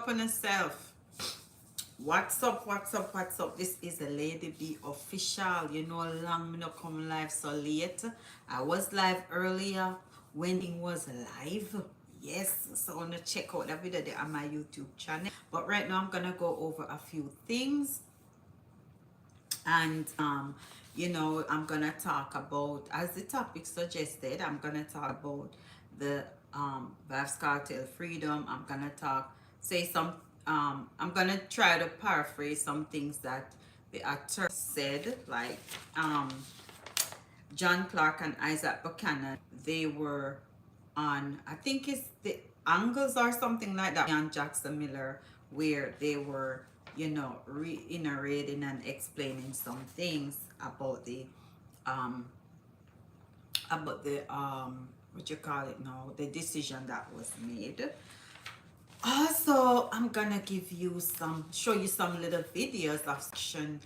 on yourself? What's up, what's up, what's up? This is the Lady B official. You know, long me not come live so late. I was live earlier when it was live. Yes, so I'm gonna check out the video there on my YouTube channel. But right now I'm gonna go over a few things, and you know, I'm gonna talk about, as the topic suggested, I'm gonna talk about the VYBZ cartel freedom. I'm gonna say some I'm gonna try to paraphrase some things that the attorney said, like John Clark and Isaac Buchanan. They were on, I think it's the Angles or something like that, and Jackson Miller, where they were, you know, reiterating and explaining some things um about the what you call it now, the decision that was made. Also, I'm gonna show you some little videos of action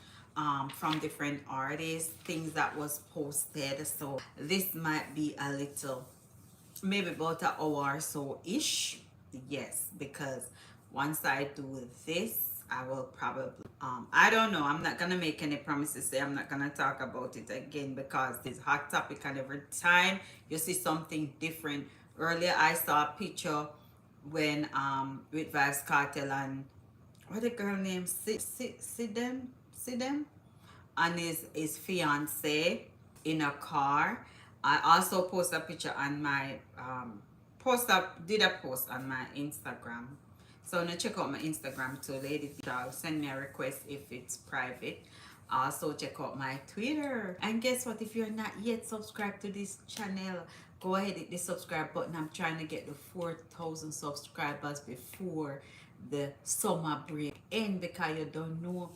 from different artists, things that was posted. So this might be a little, maybe about an hour or so ish. Yes, because once I do this, I will probably I don't know, I'm not gonna make any promises. Say I'm not gonna talk about it again, because it's hot topic and every time you see something different. Earlier I saw a picture when with VYBZ cartel and what the girl name, Sidem, and his fiance in a car. I also post a picture on my did a post on my Instagram. So I'm gonna check out my Instagram too, Ladybeofficial. Send me a request if it's private. Also check out my Twitter. And guess what? If you're not yet subscribed to this channel, go ahead, hit the subscribe button. I'm trying to get the 4,000 subscribers before the summer break end, because you don't know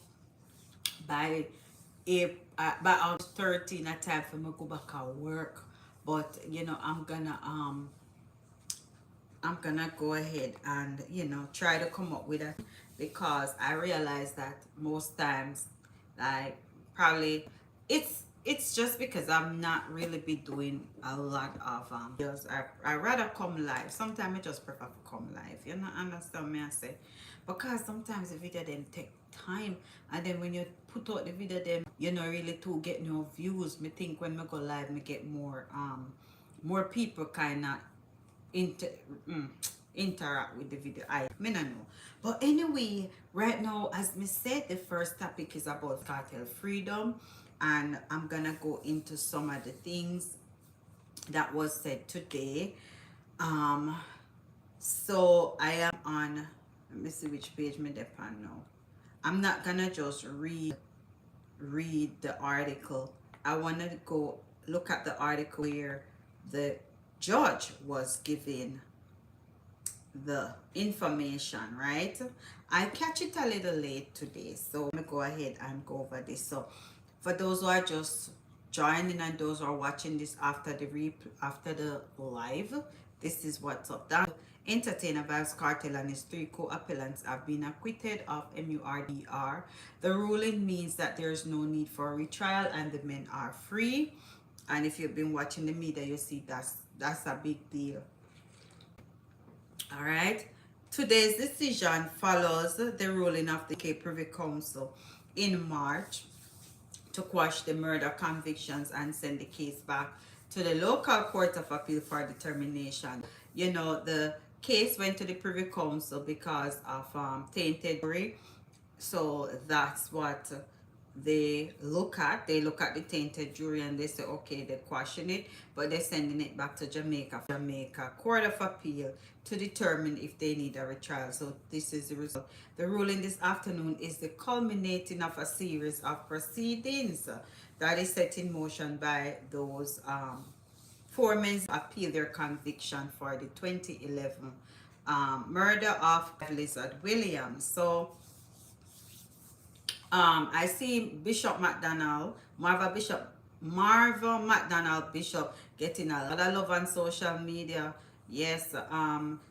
by by August 13 a time for me go back at work. But you know, I'm gonna go ahead and, you know, try to come up with it, because I realize that most times, like, probably it's just because I'm not really be doing a lot of videos. I rather come live. Sometimes I just prefer to come live, you know, understand me I say, because sometimes the video them take time, and then when you put out the video them, you know, really to get no views. Me think when me go live me get more people kind of inter interact with the video. I don't know. But anyway, right now, as me said, the first topic is about cartel freedom, and I'm gonna go into some of the things that was said today. So I am on, let me see which page me depend now. I'm not gonna just read the article. I want to go look at the article where the judge was giving the information, right? I catch it a little late today, so let me go ahead and go over this. So for those who are just joining and those who are watching this after the live, this is what's up. That entertainer VYBZ cartel and his 3 co-appellants have been acquitted of murder. The ruling means that there is no need for a retrial and the men are free. And if you've been watching the media, you see that's a big deal. All right. Today's decision follows the ruling of the UK Privy Council in March to quash the murder convictions and send the case back to the local court of appeal for determination. You know, the case went to the Privy Council because of tainted jury. So that's what they look at. They look at the tainted jury and they say, okay, they're quashing it, but they're sending it back to Jamaica Court of Appeal to determine if they need a retrial. So this is the result. The ruling this afternoon is the culminating of a series of proceedings that is set in motion by those 4 men appeal their conviction for the 2011 murder of Lizard Williams. So I see Bishop McDonald, Marva McDonald Bishop, getting a lot of love on social media. Yes,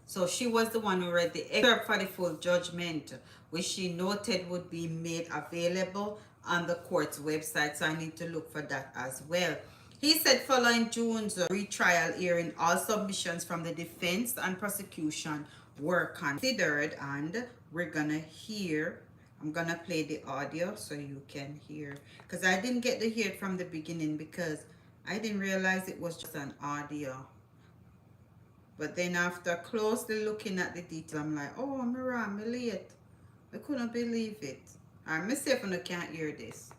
so she was the one who read the excerpt for the full judgment, which she noted would be made available on the court's website. So I need to look for that as well. He said following June's retrial hearing, all submissions from the defense and prosecution were considered, and we're gonna hear. I'm gonna play the audio so you can hear, because I didn't get to hear it from the beginning because I didn't realize it was just an audio. But then after closely looking at the detail, I'm like, oh, I'm wrong, I'm late. I couldn't believe it. I'm myself and I can't hear this.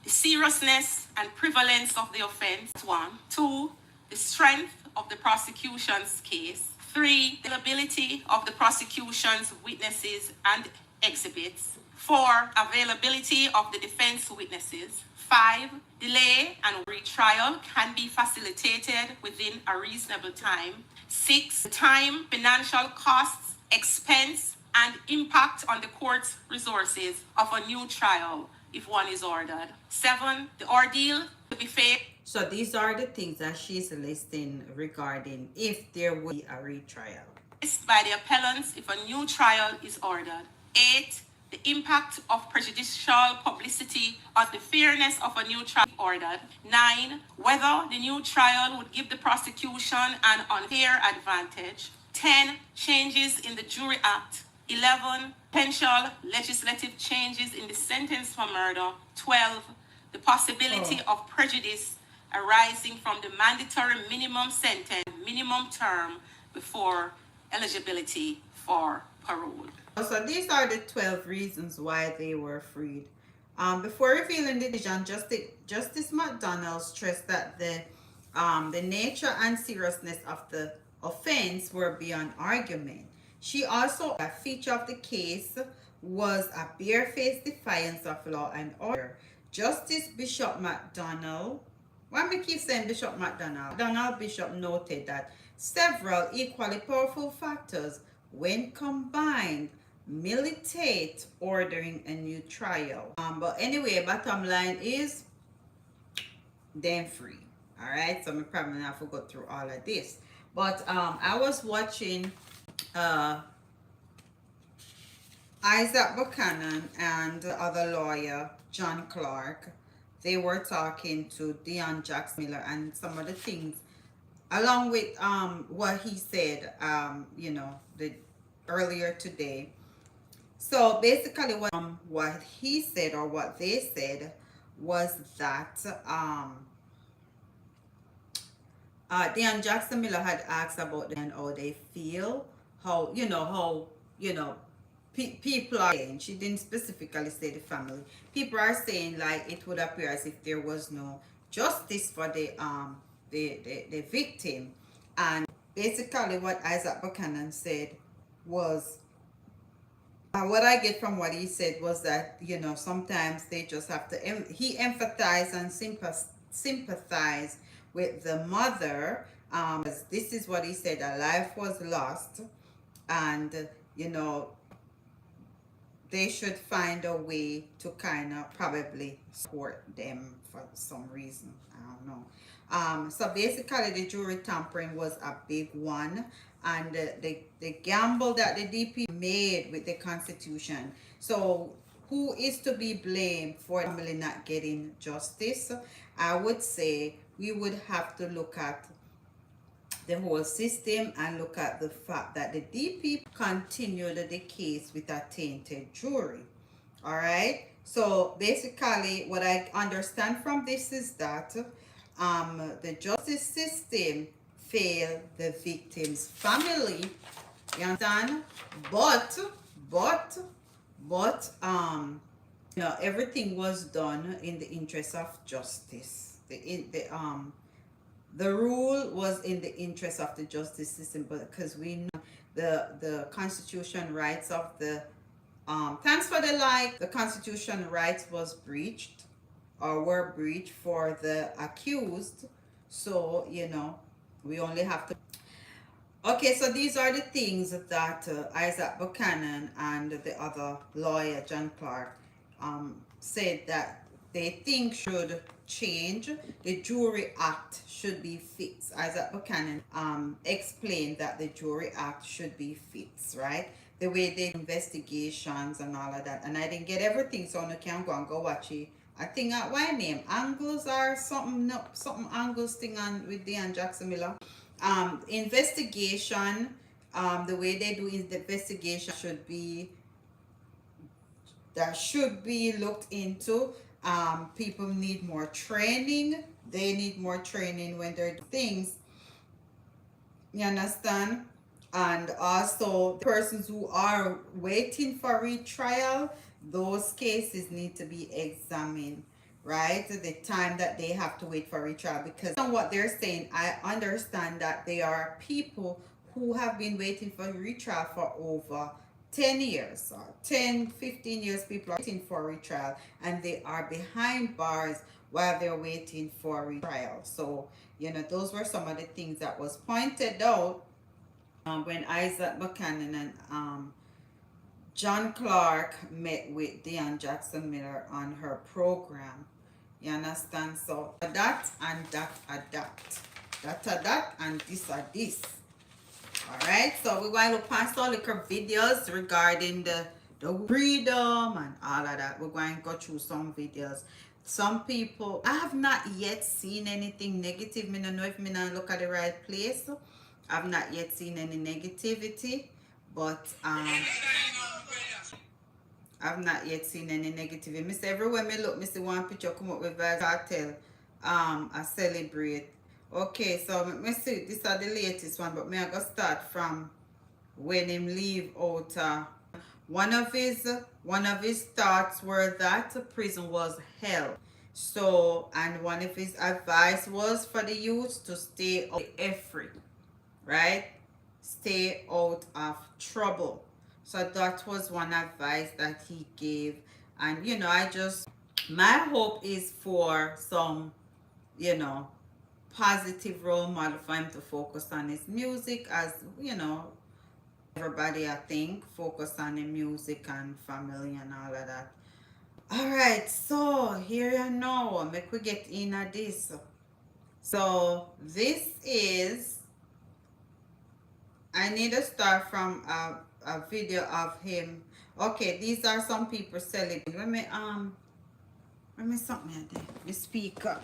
The seriousness and prevalence of the offense, 1. 2. The strength of the prosecution's case. 3. The availability of the prosecution's witnesses and exhibits. 4. Availability of the defense witnesses. 5. Delay and retrial can be facilitated within a reasonable time. 6. Time, financial costs, expense, and impact on the court's resources of a new trial if one is ordered. 7. The ordeal to be faced. So these are the things that she's listing regarding if there will be a retrial. By the appellants if a new trial is ordered. 8. The impact of prejudicial publicity on the fairness of a new trial ordered. 9. Whether the new trial would give the prosecution an unfair advantage. 10. Changes in the Jury Act. 11. Potential legislative changes in the sentence for murder. 12. The possibility of prejudice arising from the mandatory minimum sentence, minimum term before eligibility for parole. So these are the 12 reasons why they were freed. Before revealing the decision, Justice McDonald stressed that the nature and seriousness of the offense were beyond argument. She also, a feature of the case was a barefaced defiance of law and order. Justice Bishop McDonald, why me keep saying Bishop McDonald? Donald Bishop noted that several equally powerful factors, when combined, militate ordering a new trial. But anyway, bottom line is, they're free. All right, so I'm probably not going to go through all of this. But I was watching Isaac Buchanan and the other lawyer, John Clark. They were talking to Deion Jackson Miller and some of the things, along with what he said, you know, earlier today. So basically what he said, or what they said, was that Deion Jackson Miller had asked about and how they feel, how people are saying. She didn't specifically say the family. People are saying like it would appear as if there was no justice for the victim. And basically what Isaac Buchanan said was, what I get from what he said was that, you know, sometimes they just have to, he empathized and sympathize with the mother. This is what he said, a life was lost, and, you know, they should find a way to kind of probably support them for some reason. I don't know. So basically the jury tampering was a big one, and the gamble that the DP made with the Constitution. So who is to be blamed for family not getting justice? I would say we would have to look at the whole system and look at the fact that the DP continued the case with a tainted jury. All right. So basically what I understand from this is that the justice system failed the victim's family. You understand? But you know, everything was done in the interest of justice. The rule was in the interest of the justice system, because we know the constitution rights of the thanks for the like, the constitution rights was breached, or were breached for the accused. So, you know, we only have to. Okay, so these are the things that Isaac Buchanan and the other lawyer, John Clark, said that they think should change. The Jury Act should be fixed. Isaac Buchanan explained that the Jury Act should be fixed, right? The way they investigations and all of that. And I didn't get everything, so I can go and go watch it. I think what name? Angles or something, no, something Angles thing on with Deion Jackson Miller. Investigation The way they do is the investigation should be looked into. People need more training. They need more training when they're doing things. You understand? And also, the persons who are waiting for retrial, those cases need to be examined, right? The time that they have to wait for retrial, because on what they're saying, I understand that there are people who have been waiting for retrial for over 10 years or 10, 15 years. People are waiting for retrial and they are behind bars while they're waiting for retrial. So, those were some of the things that was pointed out when Isaac Buchanan and John Clark met with Deion Jackson Miller on her program. You understand? So that and that and that and this. Alright, so we're going to pass all the videos regarding the freedom and all of that. We're going to go through some videos. Some people, I have not yet seen anything negative. I don't know if I not look at the right place. I've not yet seen any negativity, but I've not yet seen any negativity. Miss everywhere me look, Miss one picture come up with VYBZ Kartel. I celebrate. Okay, so me see this are the latest one, but me I go start from when him leave out. One of his thoughts were that prison was hell. So, and one of his advice was for the youth to stay out of free, right? Stay out of trouble. So that was one advice that he gave. And my hope is for some, positive role model for him to focus on his music, as everybody I think focus on the music and family and all of that. All right, so here you know, make we get in at this. So this is, I need to start from a video of him. Okay, these are some people celebrating. Let me something there. The speaker.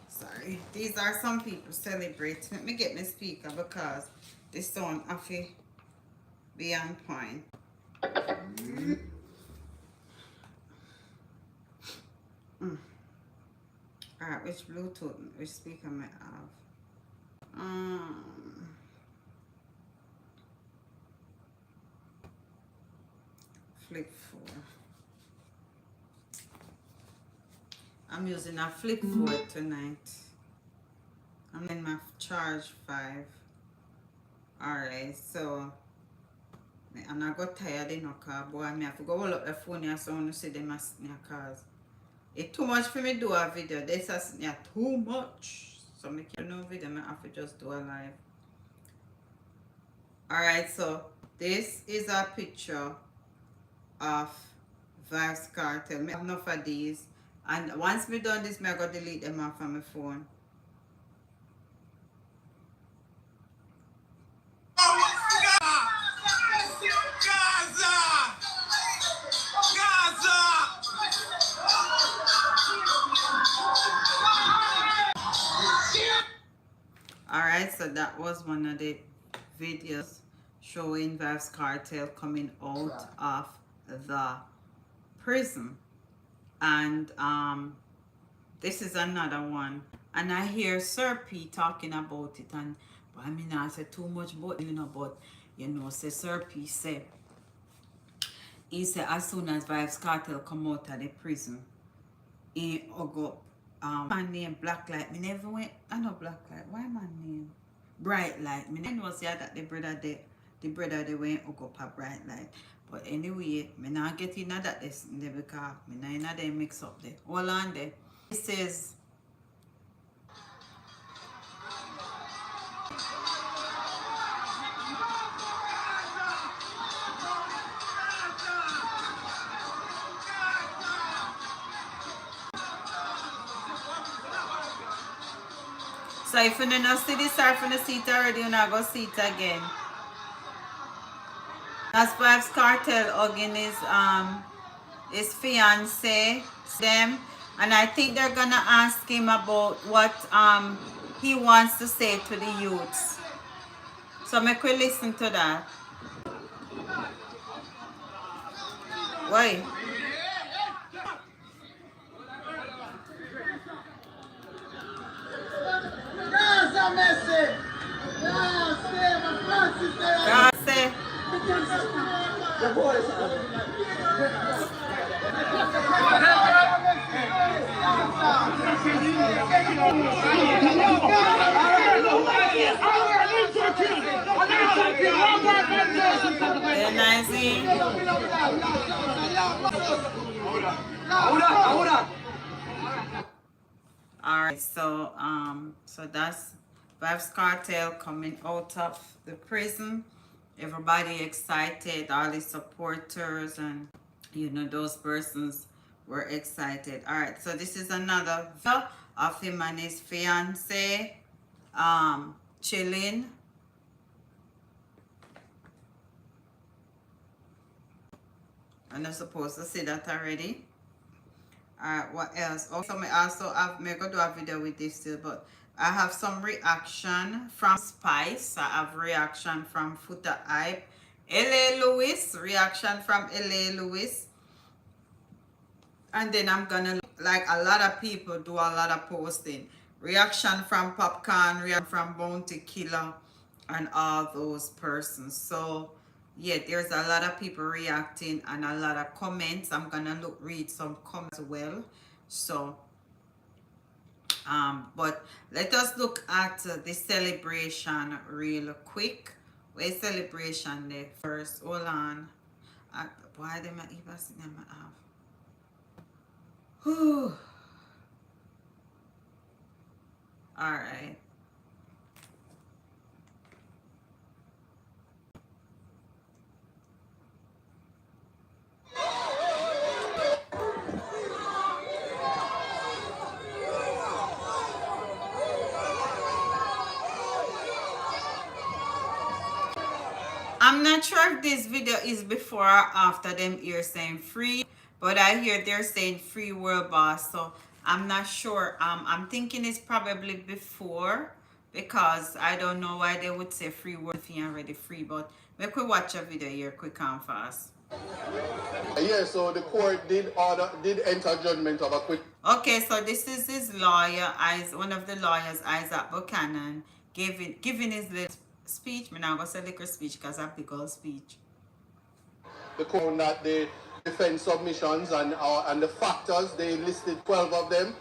Sorry. These are some people celebrating. Let me get my speaker because this sound have to be on point. Alright, which Bluetooth, which speaker may I have? Flip 4. I'm using a Flip 4 tonight. I'm in my Charge 5. Alright, so I'm not got tired enough, boy. I have to go hold up the phone here so I want to see them as cause it's too much for me to do a video. This is too much. So I can't do no video, I have to just do a live. Alright, so this is a picture of VYBZ Kartel. I have enough of these. And once me done this, I go delete them off of my phone. Alright, so that was one of the videos showing VYBZ Kartel coming out of the prison. And this is another one. And I hear Sir P talking about it, and but I mean I say too much about but say Sir P said he said as soon as VYBZ Kartel come out of the prison, he go man name Black Light. Me never went. I know Black Light. Why man name Bright Light? Me never see that the brother they went hook up a Bright Light. But anyway, me not get in that this because me not in that mix up there. Hold on there. It says so if you don't see this or if you don't see it already, you're not going to see it again. That's VYBZ Kartel hugging his fiance, them, and I think they're gonna ask him about what he wants to say to the youths. So make we listen to that. Why? God say. Alright, so that's VYBZ Cartel coming out of the prison. Everybody excited, all the supporters and those persons were excited. Alright, so this is another video of him and his fiance chilling. I'm not supposed to see that already. Alright, what else? Also, may go do a video with this too, but I have some reaction from Spice. I have reaction from Footer Hype. LA Lewis, reaction from LA Lewis. And then I'm gonna, like a lot of people do a lot of posting. Reaction from Popcorn, reaction from Bounty Killer, and all those persons. So yeah, there's a lot of people reacting and a lot of comments. I'm gonna read some comments as well. So but let us look at the celebration real quick. Where's celebration there first? Hold on. Why them even see them have? Whew. All right. I'm not sure if this video is before or after them here saying free, but I hear they're saying free world boss, so I'm not sure. I'm thinking it's probably before, because I don't know why they would say free world if you're already free, but we could watch a video here quick and fast. Yeah, so the court did enter judgment of a quick. Okay, so this is his lawyer, one of the lawyers, Isaac Buchanan, giving his little speech. I'm not going to say liquor speech because I'm big old speech. The court that the defense submissions and the factors, they listed 12 of them,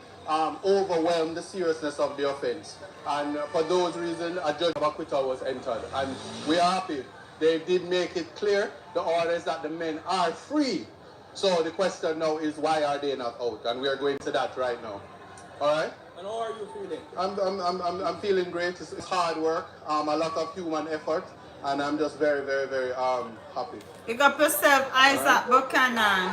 overwhelmed the seriousness of the offense. And for those reasons, a judgment of acquittal was entered. And we are happy. They did make it clear, the orders, that the men are free. So the question now is, why are they not out? And we are going to that right now. All right? And how are you feeling? I'm feeling great. It's hard work, a lot of human effort, and I'm just very, very, very happy. Pick up yourself, Isaac Buchanan.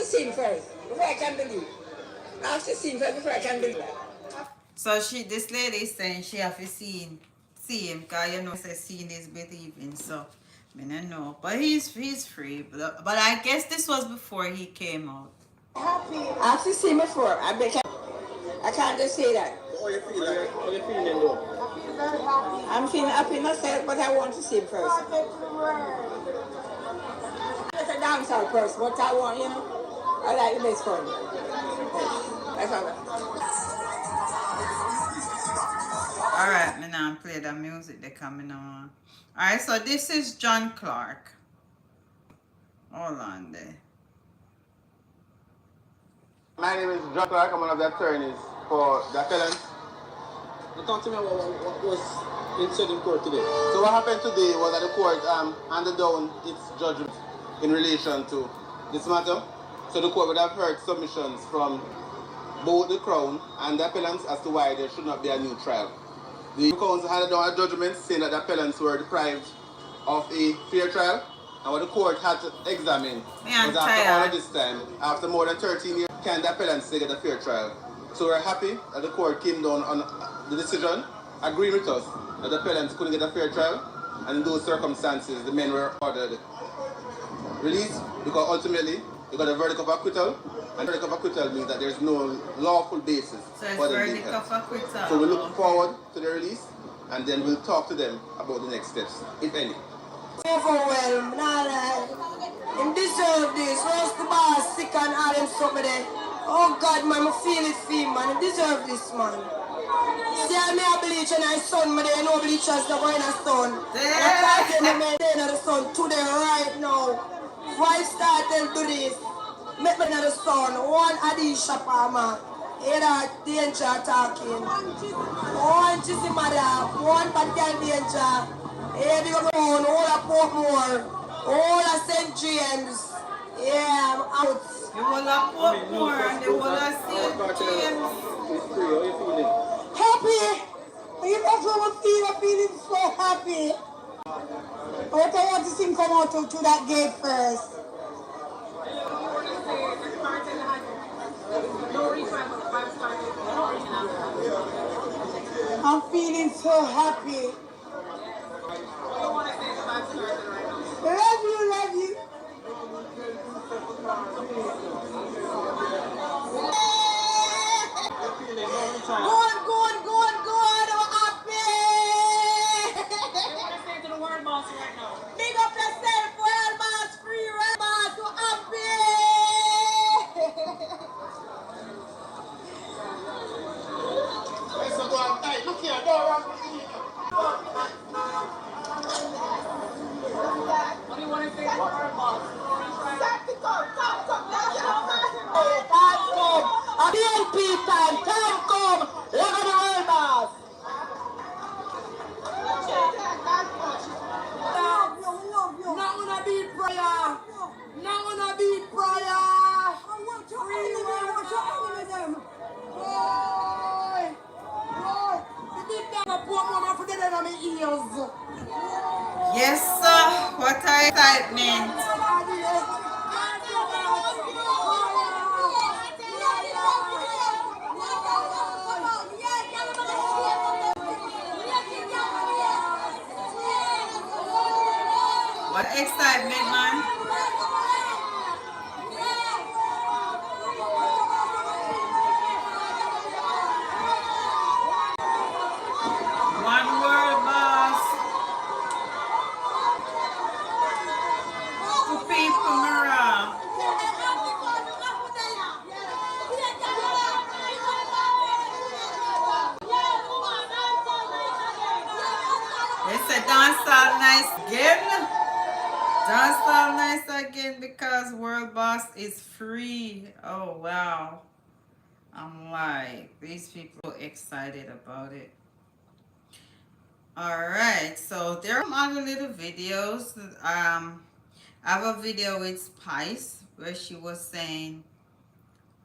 Scene first before I can believe. After scene first before I can believe. So this lady is saying she have to see him, because say seeing is believing. So I don't know, but he's free. But I guess this was before he came out. I've seen him before. I can't just say that. How are you feeling? How are you feeling though? I'm feeling happy myself, but I want to see him first. It's a dancehall person, but I want, I like the best friend. That's all. Alright, me now play the music they coming on. Alright, so this is John Clark. Hold on there. My name is John Clark. I'm one of the attorneys for the appellant. Talk to me about what was said in court today. So what happened today was that the court handed down its judgment in relation to this matter. So the court would have heard submissions from both the Crown and the appellants as to why there should not be a new trial. The council handed down a judgment saying that the appellants were deprived of a fair trial, and what the court had to examine was after all of this time, after more than 13 years, can the appellants still get a fair trial? So we're happy that the court came down on the decision, agreeing with us that the appellants couldn't get a fair trial, and in those circumstances, the men were ordered released because ultimately they got a verdict of acquittal, and verdict of acquittal means that there's no lawful basis for them being held. So we look forward to the release, and then we'll talk to them about the next steps, if any. Overwhelmed, nah, him deserve this. Where's the boss sick and all him something there? Oh God, man, I feel it for him, man. He deserve this, man. See, I may have bleach and I son, but there no bleachers that go in a sun. I can't tell me maintain the sun today, right now. 5-star tell do this. Make me in the sun. One Adi shopper, man. Here are danger talking. One Chizzy mother. One bad girl danger. Here they go on. All a Portmore. All a St. James. Yeah, I'm out. You will have Portmore and you will have St. James. Happy! That's what I feel. I'm feeling so happy. But I want to see him come out to that gate first. I'm feeling so happy. Love you, love you. Good. I'm happy. Say to the world boss right now. Big up yourself, world boss, free world boss. I'm happy. Look here, don't run. What do you want to say to the world boss? Come. BNP time, come. Look at the world boss. Not gonna be prayer. Not gonna be prayer. Yes, sir. What a excitement. What excitement, man. One word, boss. To people, Mara. They said dance all nice again. Dance all nice again because World Boss is free. Oh, wow. I'm like, these people are excited about it. Alright, so there are some other little videos. I have a video with Spice where she was saying,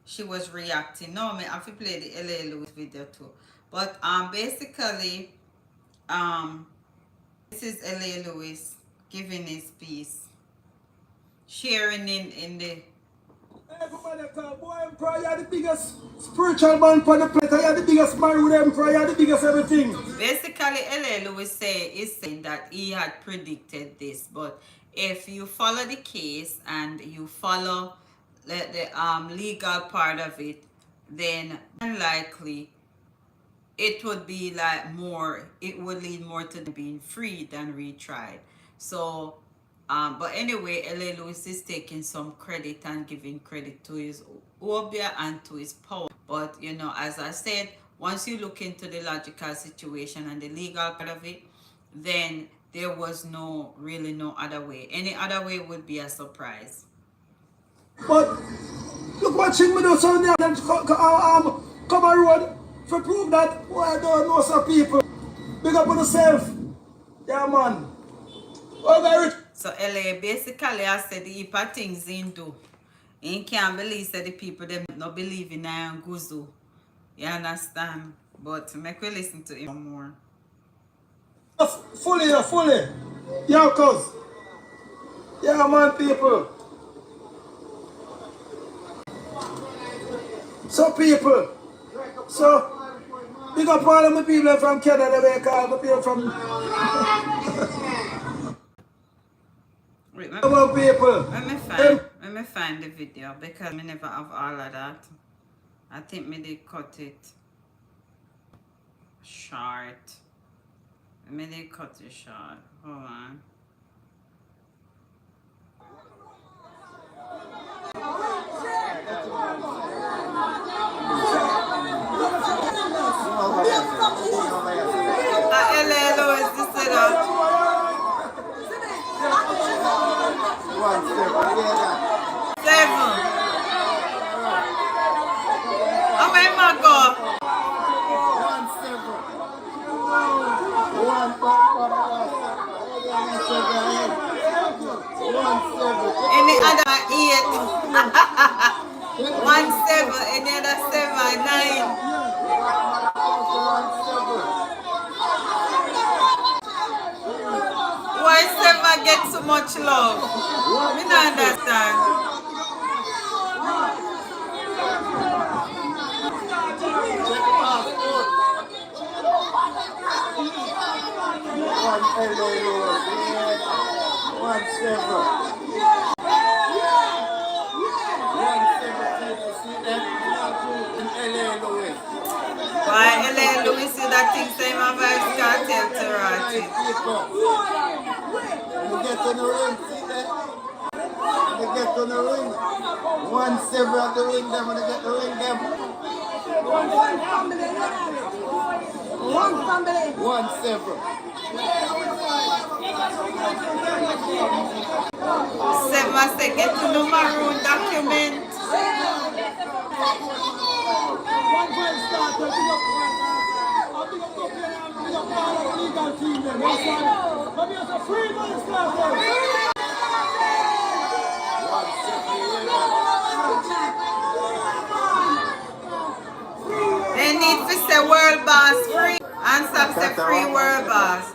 she was reacting. No, I have to play the LA Lewis video too. But basically, this is LA Lewis giving his piece, sharing in the. Everybody call boy Emperor, you're the biggest spiritual man on the planet, you're the biggest man with Emperor, you're the biggest everything. Basically, LA Lewis is saying that he had predicted this, but if you follow the case and you follow the legal part of it, then unlikely it would be like more, it would lead more to being free than retried. So but anyway, LA Lewis is taking some credit and giving credit to his obia and to his power. But you know, as I said, once you look into the logical situation and the legal part of it, then there was really no other way. Any other way would be a surprise. But look what me do so there and come a road to prove that I don't know some people. Big up on yourself. Yeah, man. So LA basically I said the heap of things in do. He can't believe that the people them not believe in Guzu. You understand? But make we listen to him more. Fully. Yo, cuz. Yeah, man, people. So, people. So, big up all of my people from Canada, they call my people from... Wait, About people. let me find the video because I never have all of that. I think me they cut it short. Me they cut it short. Hold on. LLO is the setup. 7. Oh my God. 1-7. Any other 8. 1-7. Any other 7. 9. 1-7 get so much love. Me don't understand. Why LA Louis see that thing same as VYBZ Kartel to write it? You get on the ring, see that? You get on the ring. 1-7 at the ring, them when you get the ring, them. 1-7. 7 say get to the maroon document. They need to say world boss free and some say free world boss.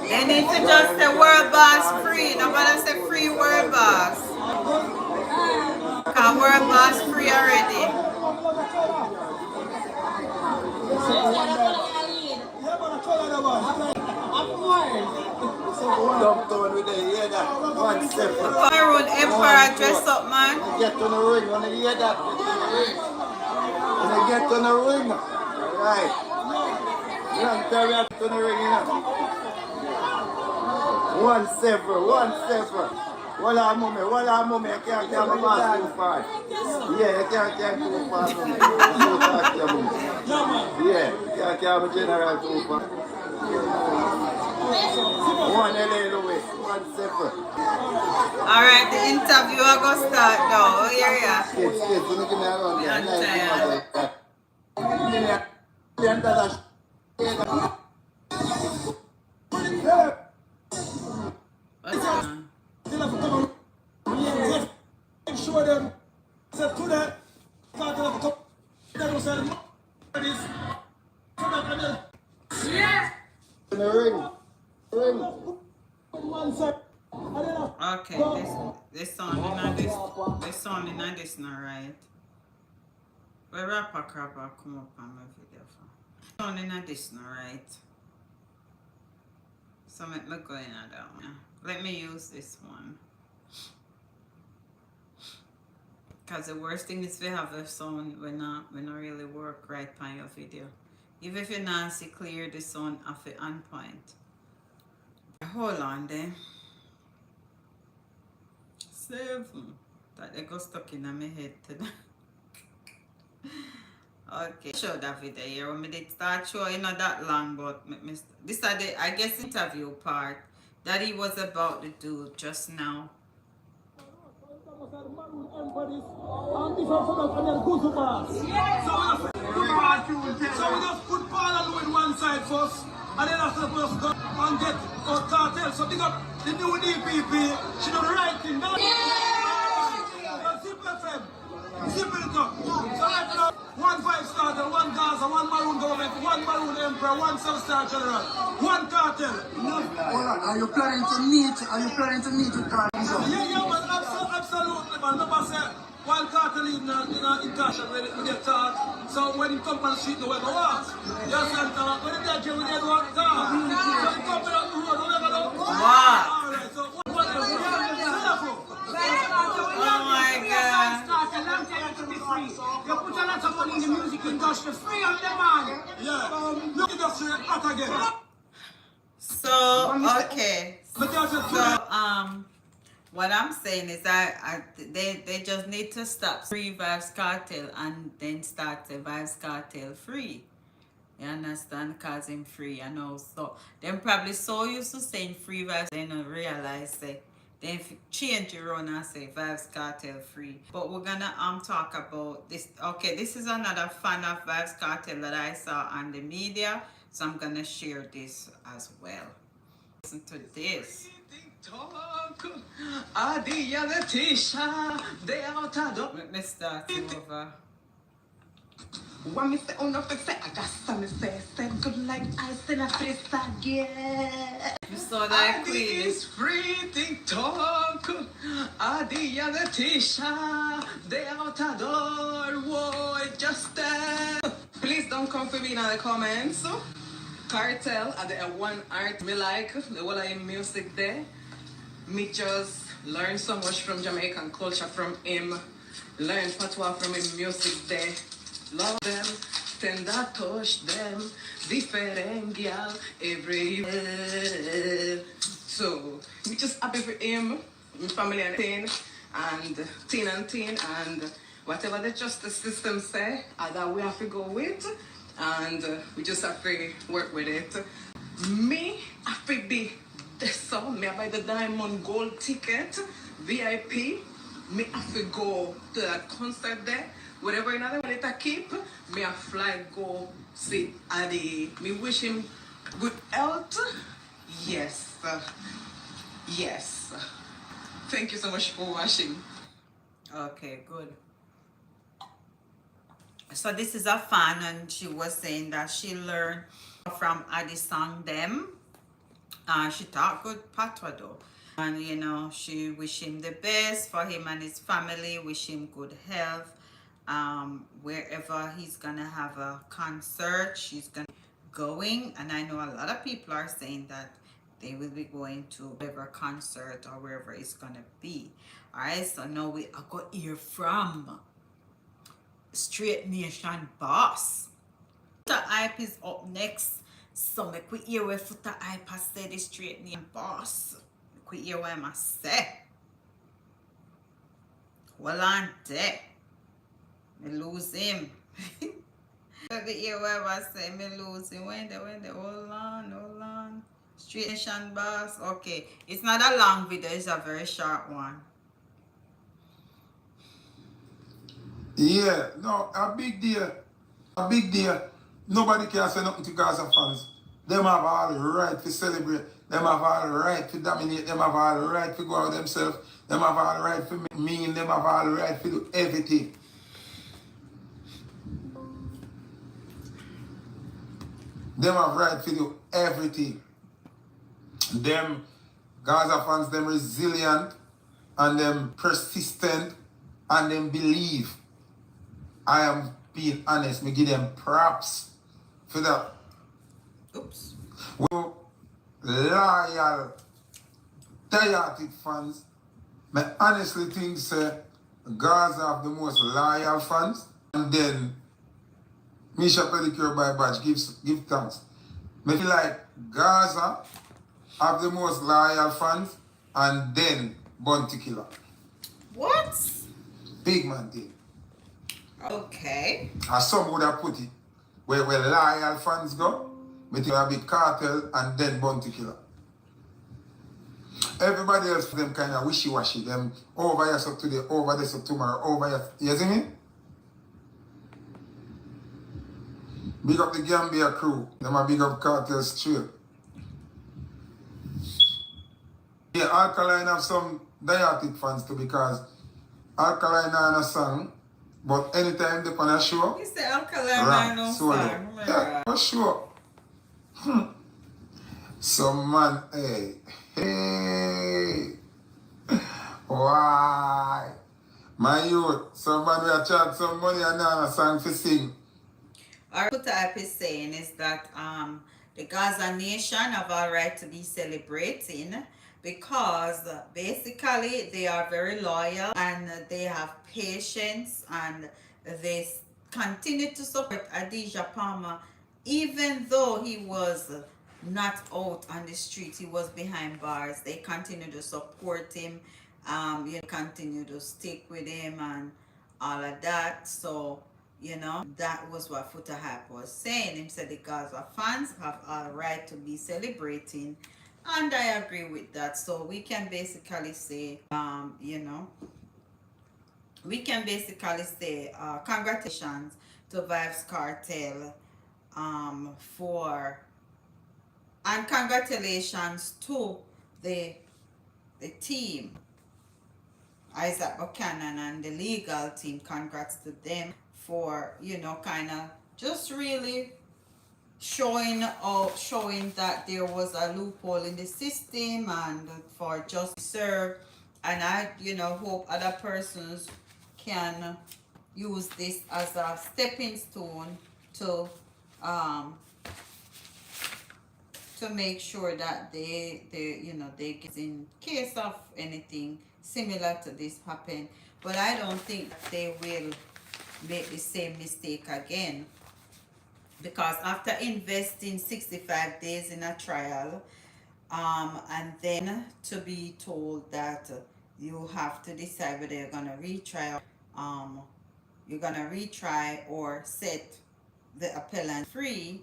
They need to just say world boss free. Nobody say free world boss. Cause world boss free already. Downtown with the hear that. 1-7. Maroon Emperor dress up, man. Get on the ring, when you hear that, when you get on the ring, right? You don't tell me to the ring, you know. 1-7. Wala mommy, I can't pass too far. Yeah, you can't too far, mommy. Yeah, you can't be general too far. 1 LA Louis, 1-7. Alright, the interview I go start now. Oh, yeah. Kids, you give me a run. I'm tired. What's on? Show them. Say to them. Okay, this sound in this now, right? Where rapper crapper come up on my video for? Sound in this now, right? So let me go in on that one. Let me use this one. Because the worst thing is we have a sound when not really work right on your video. Even if you not see clear the sound of it on point. Hold on there. 7. That they go stuck in my head today. Okay, show that video here. When I did start showing not that long, but this is the I guess interview part that he was about to do just now. So we just put Paul in one side first, and then after we just go and get KARTEL. So big up the new DPP. She done the right thing. Simple FM. Simple it up. So right now. one five starter, one Gaza, one Maroon government, one Maroon emperor, one sub-star general, one cartel. Hold on, are you planning to meet with Cartel? Yeah, man, absolutely, man. Remember, say, one cartel in Kasha, we get taught. So when you come on the street, no one walks. Yes, and when you get here, we get one talk. So you come on the road, whatever, no. What? All right, so what else? Oh my God. You put a lot of money in the music industry, free of them, man. Yeah, look industry hot again. So, okay. So, what I'm saying is that they just need to stop Free Vibes Cartel and then start the Vibes Cartel Free. You understand? Cause him free, you know. So them probably so used to saying Free Vibes, they don't realize that they change it around and say Vibes Cartel Free. But we're gonna talk about this. Okay, this is another fan of Vibes Cartel that I saw on the media, so I'm gonna share this as well. Listen to this. Let me start over. When me say no fix it, I got something to say good like ice in a face again. You saw that queen. It's free TikTok. The other Tisha, they out a door. Whoa, just please don't come for me in the comments. Cartel are the one art me like the whole of him music there. Me just learn so much from Jamaican culture from him. Learn fatwa from him music there. Love them, tender touch them, different girl everywhere. So we just happy for him, my family and teen, and whatever the justice system say, that we have to go with, and we just have to work with it. Me have to be this so me I buy the diamond gold ticket, VIP. Me have to go to that concert there. Whatever another one it keep, me a fly go see Adi. Me wish him good health. Yes. Yes. Thank you so much for watching. Okay, good. So this is a fan and she was saying that she learned from Adi song them. She talked good patois though. And you know, she wish him the best for him and his family, wish him good health. Wherever he's gonna have a concert, she's gonna be going, and I know a lot of people are saying that they will be going to whatever concert or wherever it's gonna be. All right, so now we are going to hear from Straight Nation boss. Foota Hype is up next, so make we hear what Foota Hype has said. The Straight Nation boss, make we hear what I say. Hold on there. Me lose him. Let me hear what I say. Me lose him. When they hold on. Straight Nation boss. Okay. It's not a long video, it's a very short one. Yeah, no, a big deal. A big deal. Nobody can say nothing to Gaza fans. Them have all the right to celebrate. Them have all the right to dominate. Them have all the right to go out themselves. Them have all the right to mean. Them have all the right to do everything. Them have right to do everything. Them Gaza fans, them resilient and them persistent and them believe. I am being honest, me give them props for that. Oops. Well, loyal, diatic fans, I honestly think Gaza have the most loyal fans, and then Misha Pedicure by Badge give thanks. I feel like Gaza have the most loyal fans, and then Bounty Killer. What? Big man thing. Okay. As some would have put it, where loyal fans go, but you have a Cartel and then Bounty Killer. Everybody else, them kind of wishy-washy, them over here up today, over this up tomorrow, over here. You see me? Big up the Gambia crew. Them a big up Cartel straight. Yeah, Alkaline have some Diatic fans too, because Alkaline on a song But anytime they on a show, You say alkaline man no solo. star. Oh my Yeah, God. for sure. Some man, hey. Why? My youth, some man will charge some money and now a song for sing. What I is saying is that the Gaza nation have a right to be celebrating because basically they are very loyal and they have patience and they continue to support Adidja Palmer even though he was not out on the street, he was behind bars. They continue to support him, continue to stick with him and all of that. So that was what Foota Hype was saying. He said the Gaza fans have a right to be celebrating, and I agree with that. So we can basically say, congratulations to Vybz Kartel, and congratulations to the team, Isaac Buchanan and the legal team. Congrats to them for kind of just really showing that there was a loophole in the system and for justice served. And I hope other persons can use this as a stepping stone to make sure that they get in case of anything similar to this happen. But I don't think that they will make the same mistake again, because after investing 65 days in a trial, and then to be told that you have to decide whether you're gonna retry or set the appellant free,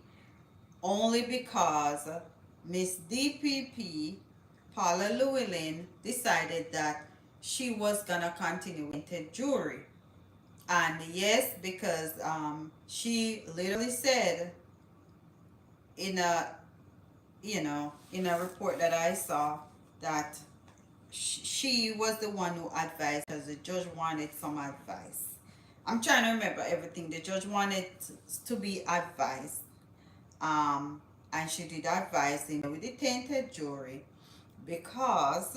only because Miss DPP Paula Llewellyn decided that she was gonna continue with the jury. And yes, because she literally said in a report that I saw that she was the one who advised, because the judge wanted some advice. I'm trying to remember everything. The judge wanted to be advised, and she did advise him with the tainted jury because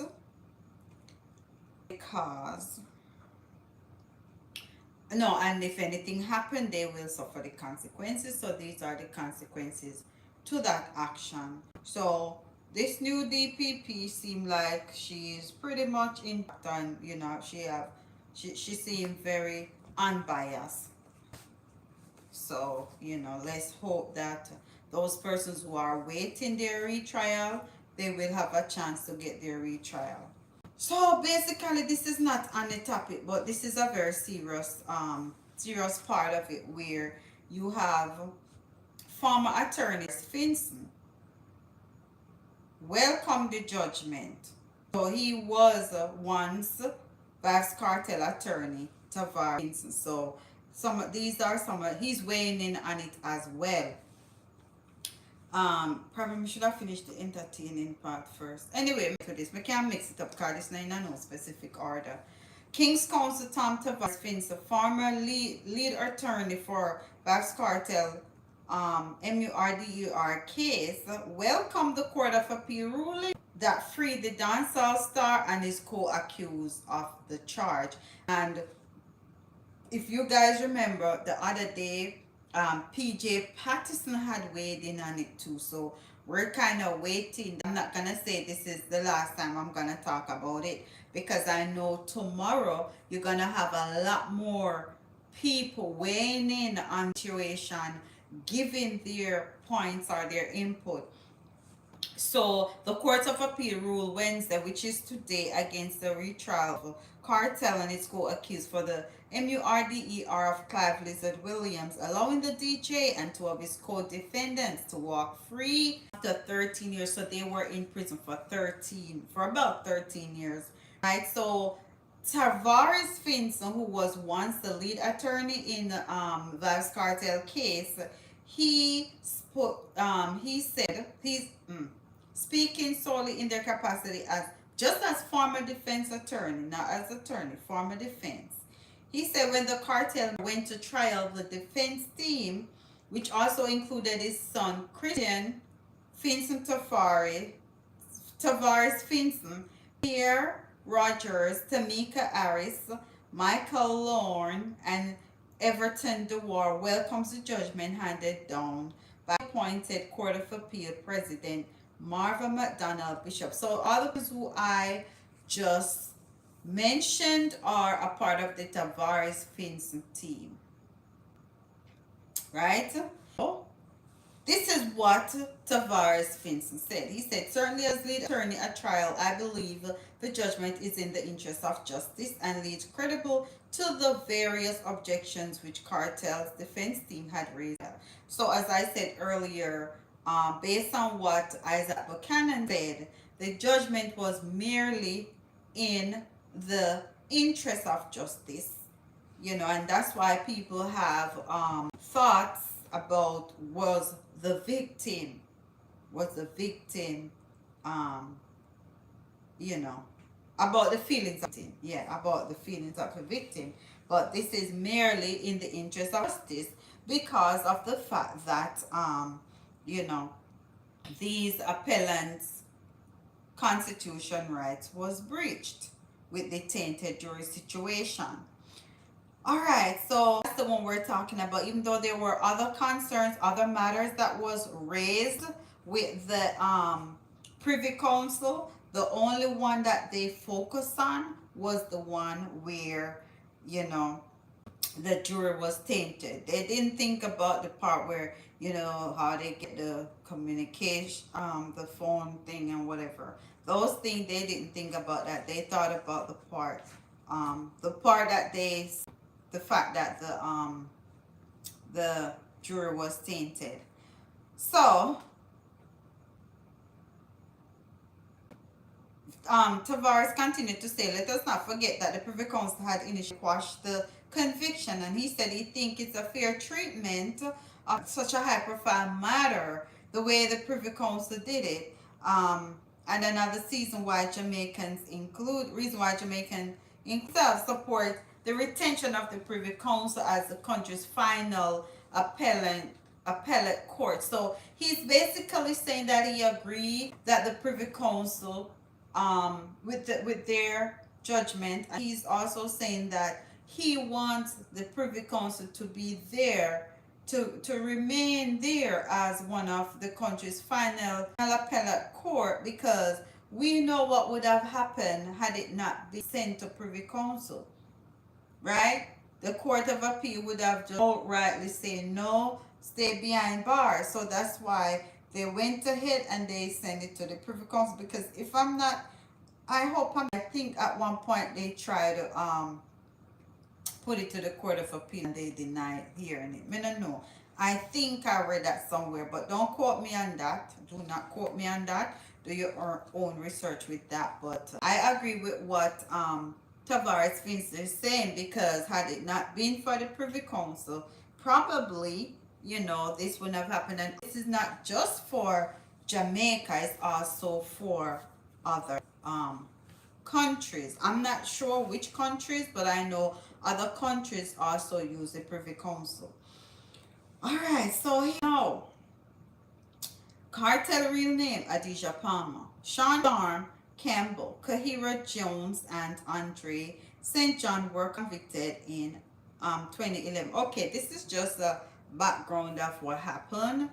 no, and if anything happened, they will suffer the consequences. So these are the consequences to that action. So this new DPP seemed like she's pretty much intact, and she seemed very unbiased. So let's hope that those persons who are waiting their retrial, they will have a chance to get their retrial. So basically, this is not on the topic, but this is a very serious part of it, where you have former attorney Finson welcome the judgment. So he was once Vybz Kartel attorney Tavar Finson. So he's weighing in on it as well. Probably should have finished the entertaining part first. Anyway, for this, we can't mix it up because this is in no specific order. King's Counsel Tom Tavares Finson, former lead attorney for Vybz Kartel MURDER case, welcomed the Court of Appeal ruling that freed the dancehall star and his co-accused of the charge. And if you guys remember, the other day, PJ Patterson had weighed in on it too, so we're kind of waiting. I'm not gonna say this is the last time I'm gonna talk about it, because I know tomorrow you're gonna have a lot more people weighing in on the situation, giving their points or their input. So the Court of Appeal ruled Wednesday, which is today, against the retrial of Kartel and its co-accused for the MURDER of Clive Lizard Williams, allowing the DJ and two of his co-defendants to walk free after 13 years. So they were in prison for about 13 years. Right, so Tavares Finson, who was once the lead attorney in the Vybz Kartel case, he said he's speaking solely in their capacity as former defense attorney, not as attorney, former defense. He said when the cartel went to trial, the defense team, which also included his son Christian Vincent Tavares Finson, Pierre Rogers, Tamika Harris, Michael Lorne, and Everton DeWar welcomes the judgment handed down by appointed Court of Appeal President Marva McDonald Bishop. So all of those who I just mentioned are a part of the Tavares Finson team, right? So, this is what Tavares Finson said. He said, certainly as lead attorney at trial, I believe the judgment is in the interest of justice and leads credible to the various objections which Cartel's defense team had raised. So as I said earlier, based on what Isaac Buchanan said, the judgment was merely in the interest of justice, you know, and that's why people have thoughts about was the victim, you know, about the feelings of the victim, yeah, about the feelings of the victim. But this is merely in the interest of justice because of the fact that you know, these appellants' constitution rights was breached with the tainted jury situation. All right, so that's the one we're talking about. Even though there were other concerns, other matters that was raised with the Privy Council, the only one that they focused on was the one where, you know, the jury was tainted. They didn't think about the part where, you know, how they get the communication, the phone thing and whatever. Those things, they didn't think about that. They thought about the part that the fact that the jury was tainted. So Tavares continued to say, let us not forget that the Privy Council had initially quashed the conviction, and he said he thinks it's a fair treatment of such a high-profile matter, the way the Privy Council did it. And another reason why Jamaicans support the retention of the Privy Council as the country's final appellate court. So he's basically saying that he agreed that the Privy Council with their judgment. And he's also saying that he wants the Privy Council to be there, to remain there as one of the country's final appellate court, because we know what would have happened had it not been sent to Privy Council, right? The Court of Appeal would have just outrightly said no, stay behind bars. So that's why they went ahead and they sent it to the Privy Council, because if I'm not, I think at one point they tried to put it to the Court of Appeal and they denied hearing it. I don't know. I think I read that somewhere, but don't quote me on that. Do not quote me on that. Do your own research with that. But I agree with what Tavares Finson is saying, because had it not been for the Privy Council, probably, you know, this wouldn't have happened. And this is not just for Jamaica, it's also for other countries. I'm not sure which countries, but I know other countries also use the Privy Council. All right, so here now, Cartel real name Adidja Palmer, Sean Darm Campbell, Kahira Jones, and Andre St. John were convicted in 2011. Okay, this is just a background of what happened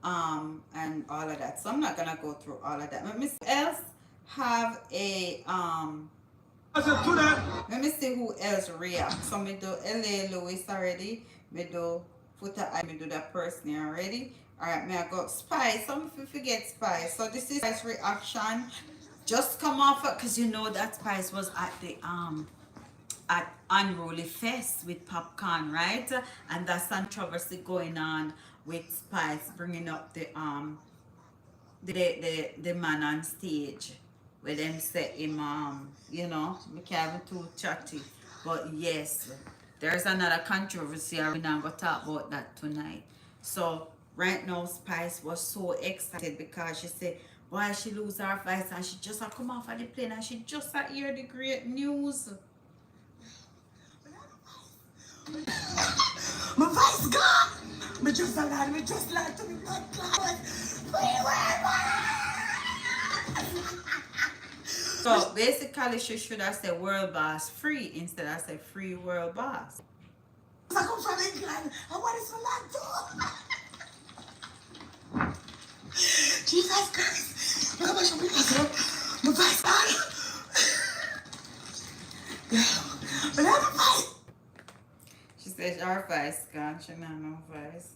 and all of that. So I'm not gonna go through all of that. Let me see else have a let me see who else react. So me do LA Lewis already. Me do Footer I me do that person already. Alright, me I got Spice. Some if you forget Spice. So this is Spice reaction. Just come off because you know that Spice was at the at Unruly Fest with Popcorn, right? And that's controversy going on with Spice bringing up the man on stage where them say him you know, we can't be too chatty, but yes, there's another controversy. We're not gonna talk about that tonight. So right now Spice was so excited because she said why she lose her voice and she just come off of the plane and she just hear the great news. My voice gone. Me just alive. Me just like to be blood clot. Free world So basically, she should have said world boss free instead of say free world boss. I come from England. I want it for land too. Jesus Christ. Look how much I'm going. My voice gone. But I'm a fight. She says our voice gone. She not no voice.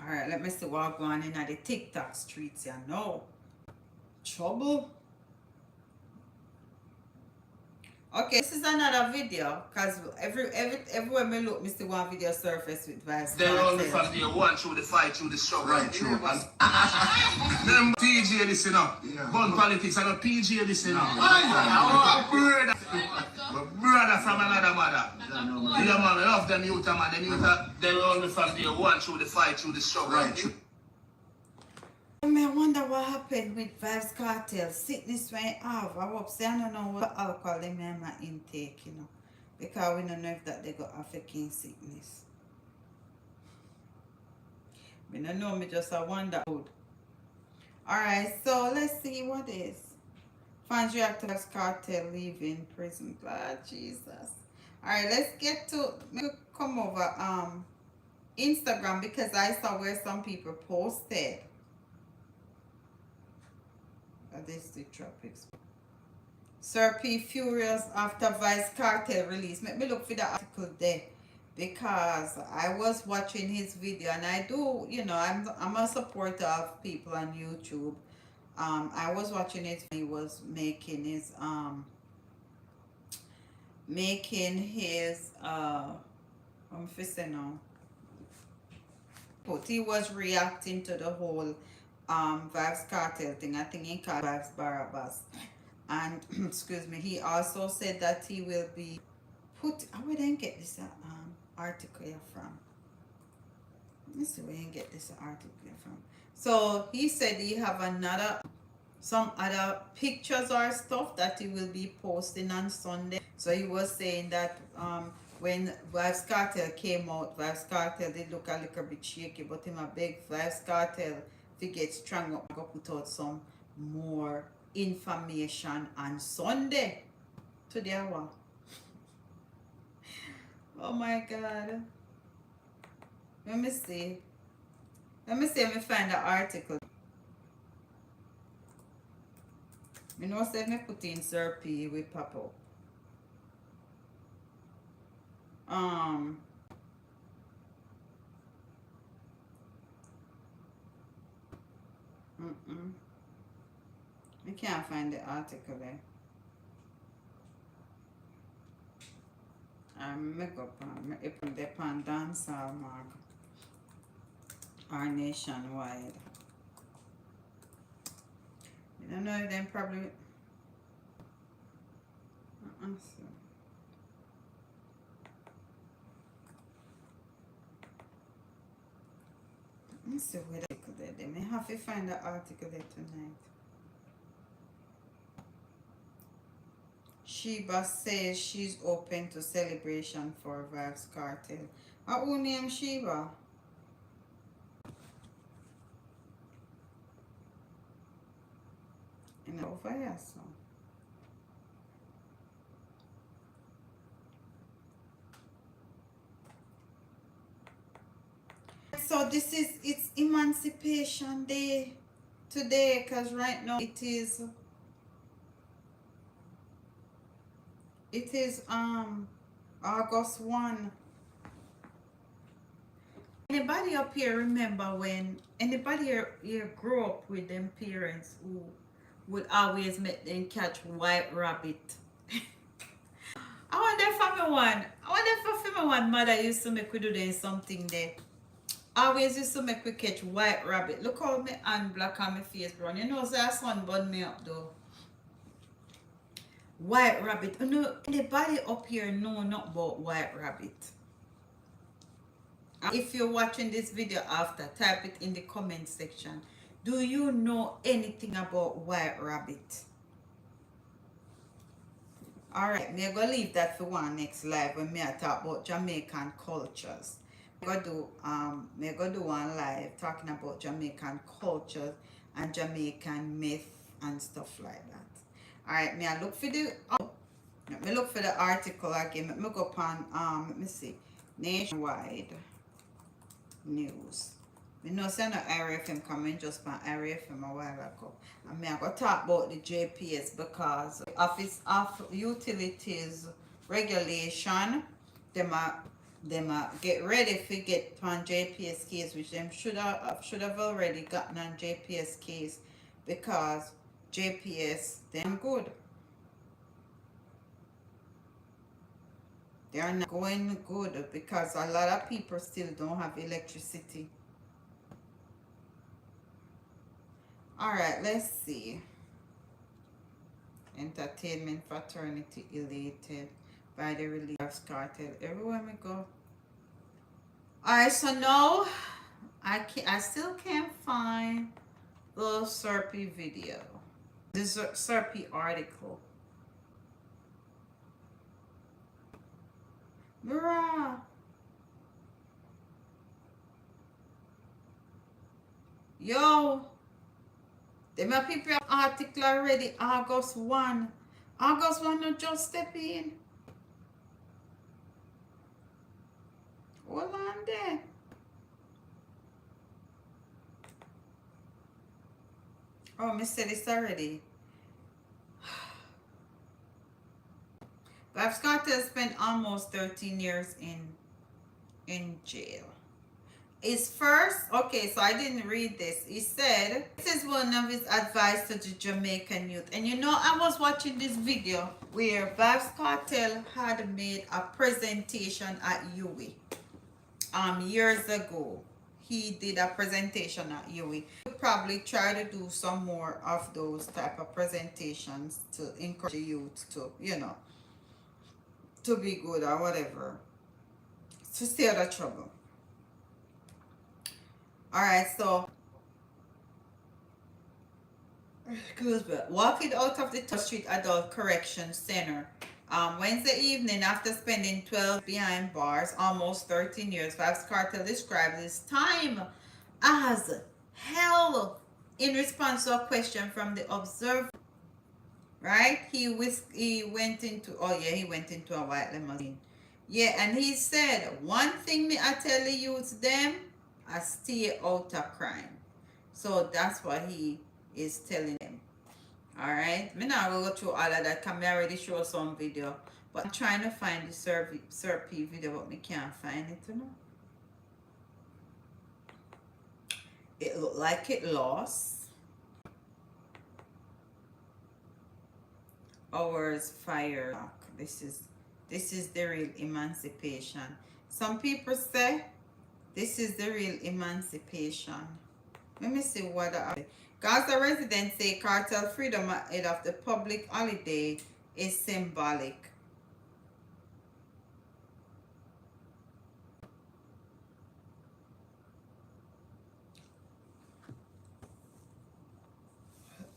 Alright, let me see what going on in the TikTok streets. You know. Trouble. Okay, this is another video because everywhere me look, me see one video surface with VYBZ. They only from day one through the fight, through the struggle. Right, true. Them PG this, you know. Gun politics, I know PG this, you know. My brother from another mother. Yeah, man, I love them youth, man. Them youth, they only from day one through the fight, through the struggle. Right, true. I wonder what happened with VYBZ Cartel. Sickness went off. I hope say I don't know what alcohol they may have intake, you know. Because we don't know if that they got affecting sickness. We don't know, me just I wonder. Alright, so let's see what is. Fans react to VYBZ Cartel leaving prison. God Jesus. Alright, let's get to come over Instagram because I saw where some people posted. This is the tropics. Sir P furious after VYBZ Cartel release. Let me look for the article there because I was watching his video and I do, you know, I'm a supporter of people on YouTube. I was watching it when he was making his I'm now. But he was reacting to the whole VYBZ Cartel thing. I think he called VYBZ Barabbas. And excuse me, he also said that he will be put. I wouldn't get this article here from. Let's see where you get this article here from. So he said he have some other pictures or stuff that he will be posting on Sunday. So he was saying that when VYBZ Cartel came out, VYBZ Cartel did look a little bit shaky, but him a big VYBZ Cartel to get strong up, go put out some more information on Sunday. Today, what? Oh my God. Let me see. Let me find the article. You know, say me put in Sir P with pop up. I can't find the article there. I make up on the pan dancehall mark or nationwide. I don't know if them probably so. Let's see where the article there. They may have to find the article there tonight. Sheba says she's open to celebration for VYBZ Cartel. Who named Sheba? And over here, so. So this is, it's Emancipation Day today, because right now it is August 1. Anybody up here remember when anybody here grew up with them parents who would always make them catch white rabbit? I wonder if one mother used to make we do them something there. Always used to make we catch white rabbit. Look how my hand black on my face brown. You know, so that sun burn me up though. White rabbit. You know, anybody up here know not about white rabbit? If you're watching this video after, type it in the comment section. Do you know anything about white rabbit? Alright, me go leave that for one next live when me I talk about Jamaican cultures. Me go do one live talking about Jamaican cultures and Jamaican myth and stuff like that. Alright, me I look for the let me look for the article again. Let me go upon let me see. Nationwide news. Me know say no RFM coming just from RFM a while ago. And me I go talk about the JPS because Office of Utilities Regulation, them a get ready to get on JPS case, which them should have already gotten on JPS case because JPS them good. They are not going good because a lot of people still don't have electricity. Alright, let's see. Entertainment fraternity elated by the release of Cartel. Everywhere we go. Alright, so now I still can't find the Serpy video. The Serpy article. Bruh. Yo. Them a people have article already August 1. August 1 not just step in. Hold on there. Oh, me said this already. VYBZ Kartel spent almost 13 years in jail. His first, okay, so I didn't read this. He said, this is one of his advice to the Jamaican youth. And you know, I was watching this video where VYBZ Kartel had made a presentation at UWI. Years ago. He did a presentation at UWI. We'll probably try to do some more of those type of presentations to encourage the youth to, you know, to be good or whatever. To stay out of trouble. Alright, so walking out of the Street Adult Correction Center Wednesday evening after spending 12 behind bars, almost 13 years, VYBZ Kartel described his time as hell in response to a question from the Observer. Right? He went into a white limousine. Yeah, and he said, one thing me I tell the youths them, I stay out of crime. So that's what he is telling them. Alright, me not go through all of that because I already show some video. But I'm trying to find the Serpy video, but me can't find it, you know. It looked like it lost. Hours fire. This is the real emancipation. Some people say this is the real emancipation. Let me see what Gaza residents say Kartel freedom ahead of the public holiday is symbolic.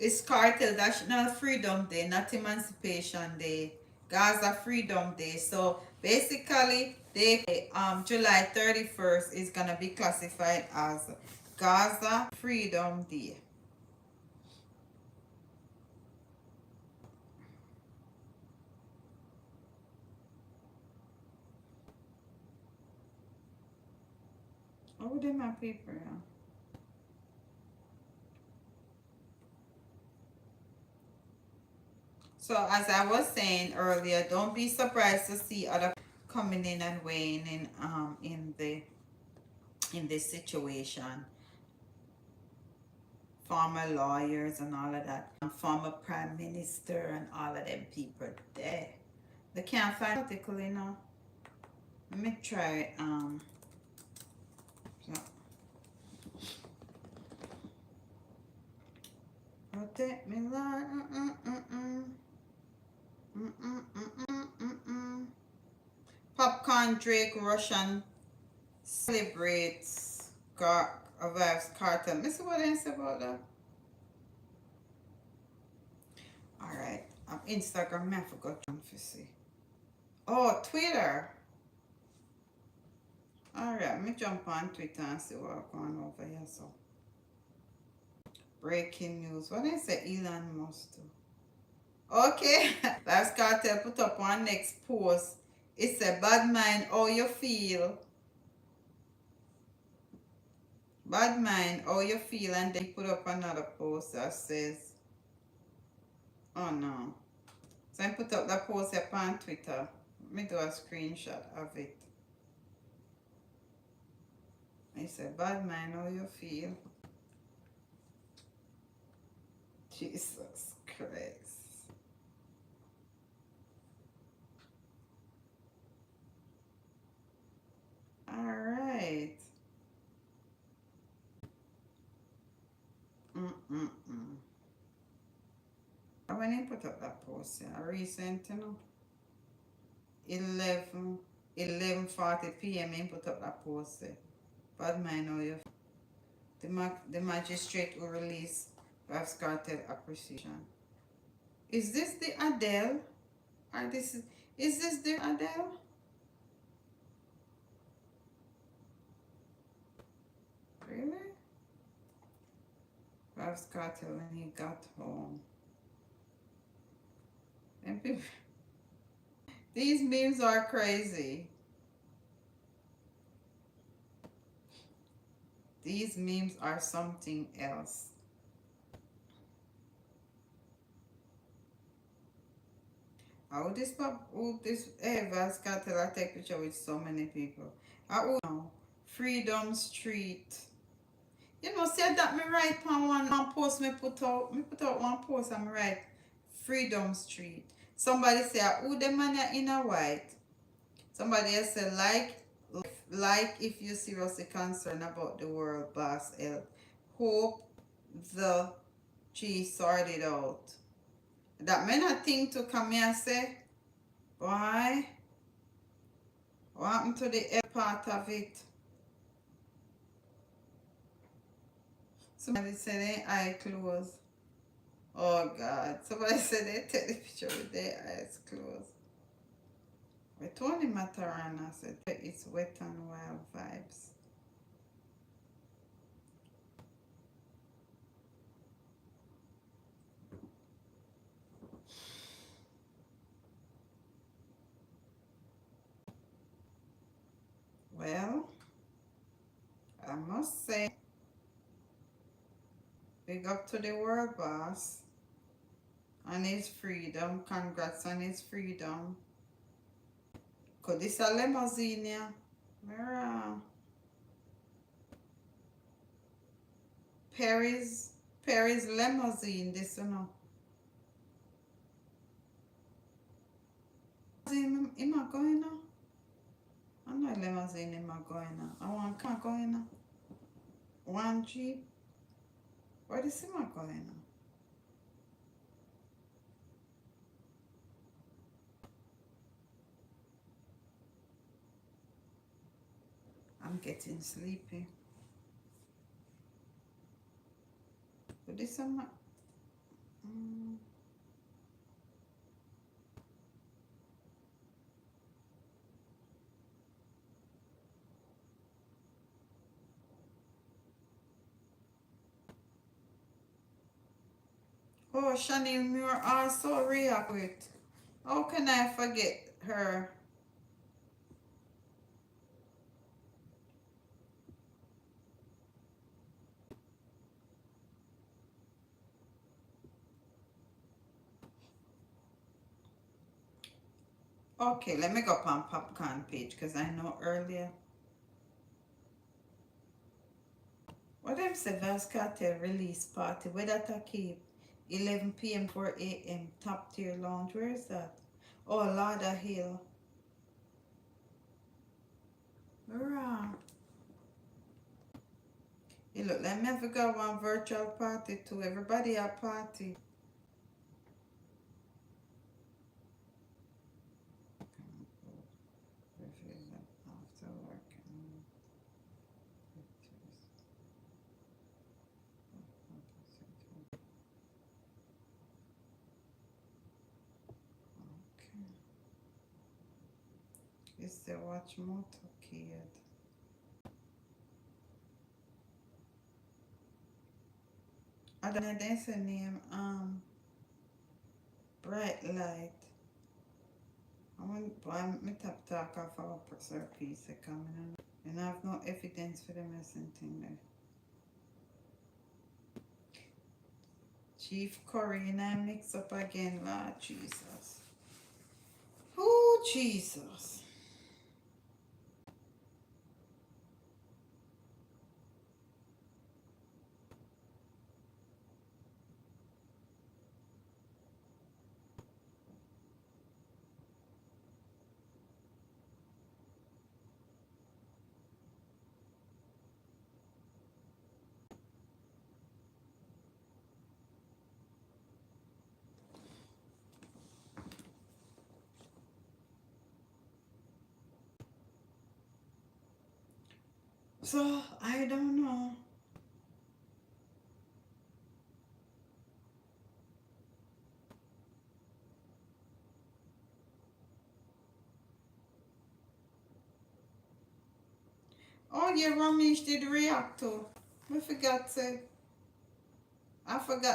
It's Kartel National Freedom Day, not Emancipation Day. Gaza Freedom Day. So basically, July 31st is gonna be classified as Gaza Freedom Day. Oh, did my paper? So as I was saying earlier, don't be surprised to see other coming in and weighing in this situation. Former lawyers and all of that, former prime minister and all of them people there. They can't find article, you know. Let me try protect me, Lord. Popcorn Drake Russian celebrates VYBZ Kartel. Let me see what I say about that. Alright, I Instagram, I forgot to see. Oh, Twitter. Alright, let me jump on Twitter and see what's going on over here. So, breaking news. What did I say Elon Musk do? Okay, last cartel put up one next post. It's a bad mind, how you feel. Bad mind, how you feel. And then put up another post that says, oh no. So I put up that post up on Twitter. Let me do a screenshot of it. It's a bad mind, how you feel. Jesus Christ. Alright. I went and put up that post, yeah, recent, you know. 11:40 p.m. I put up that post, yeah. Bad mind how you the magistrate will release VYBZ cartel appreciation. Is this the Adele? Or is this the Adele? Really? VYBZ cartel when he got home. And people, these memes are crazy. These memes are something else. How this VYBZ cartel I take picture with so many people. I would know. Freedom Street. You know, say that me write on one post me put out one post and me write Freedom Street. Somebody say, who the man in a white? Somebody else say, like if you're seriously concerned about the world boss health. Hope the G sorted out. That may not think to come here and say, why? What happened to the health part of it? Somebody said their eye closed. Oh God. Somebody said they take the picture with their eyes closed. But Tony Matarana said it's wet and wild vibes. Well, I must say, big up to the world boss and his freedom. Congrats on his freedom. Could this a limousine, yeah? Where Paris limousine, this you know. Am I going now? I'm not limousine am I going now. I want car going now. One Jeep. Where this am I going now? I'm getting sleepy. But this am I Oh, Shani Muir also react with. How can I forget her? Okay, let me go up on Popcorn page because I know earlier. What them say VYBZ cartel release party? Where that I keep? 11 p.m. 4 a.m. Top tier lounge. Where is that? Oh, Lauder Hill. Hurrah. You look, let me have to go one virtual party too. Everybody a party. After work. Is the watch motorcade. I don't know that's a name. Bright light. I want me talk off our preserve piece coming on. And I have no evidence for the missing thing there. Chief Curry and I mix up again, Lord Jesus. Oh, Jesus. So, I don't know. Oh, yeah, Ramesh did react to. I forgot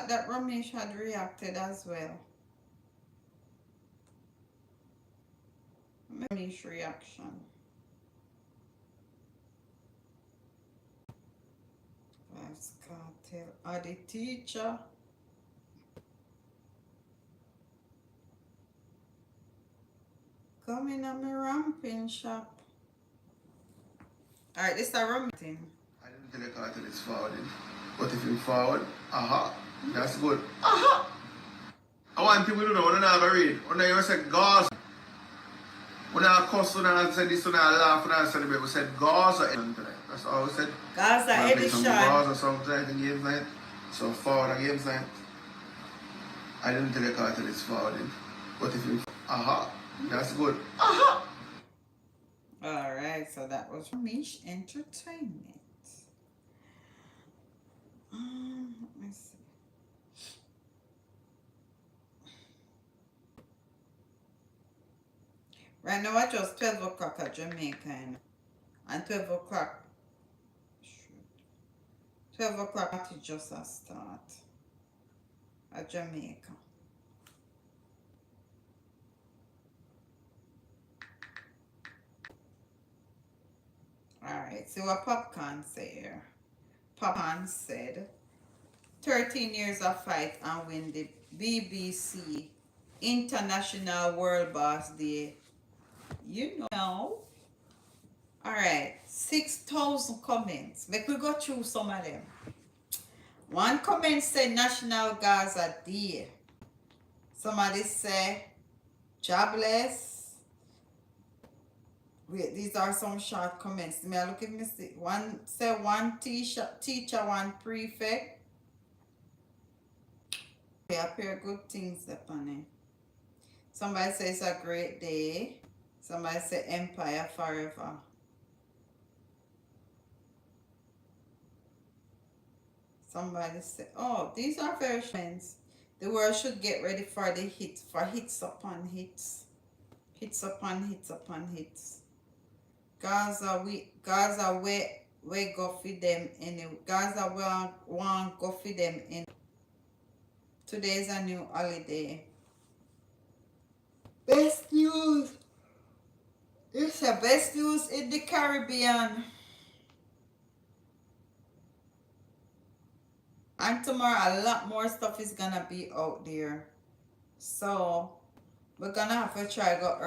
that Ramesh had reacted as well. Ramesh reaction. Vibes Cartel. Are the teacher? Come in on my ramping shop. Alright, this is a rum thing. I didn't tell you Cartel is forwarding. But if you forward, that's good. I want people to know when I have a read. When I say Gaza. When I cuss, when I said this, when I laugh, when I celebrate, we said Gaza. That's all we said. Gaza edition. Gaza sometimes in games night. So forward a games night. I didn't tell you Cartel is forwarding. But if you that's good. Alright, so that was Ramesh Entertainment. Let me see. Right now I just 12 o'clock at Jamaica and 12 o'clock 12 o'clock is just a start at Jamaica. Alright, so what Popcorn say here? Popcorn said 13 years of fight and win the BBC International World Boss Day. You know. Alright, 6,000 comments. Make we go through some of them. One comment said National Gaza Day. Somebody say jobless. Wait, these are some short comments. May I look at me see? One say one teacher, one prefect. They appear good things upon it. Somebody says it's a great day. Somebody say empire forever. Somebody say, oh, these are very friends. The world should get ready for the hits, for hits upon hits. Hits upon hits upon hits. Gaza, we go for them anyway. Gaza want go for them in. Today is a new holiday. Best news. It's the best news in the Caribbean. And tomorrow a lot more stuff is gonna be out there. So we're gonna have to try go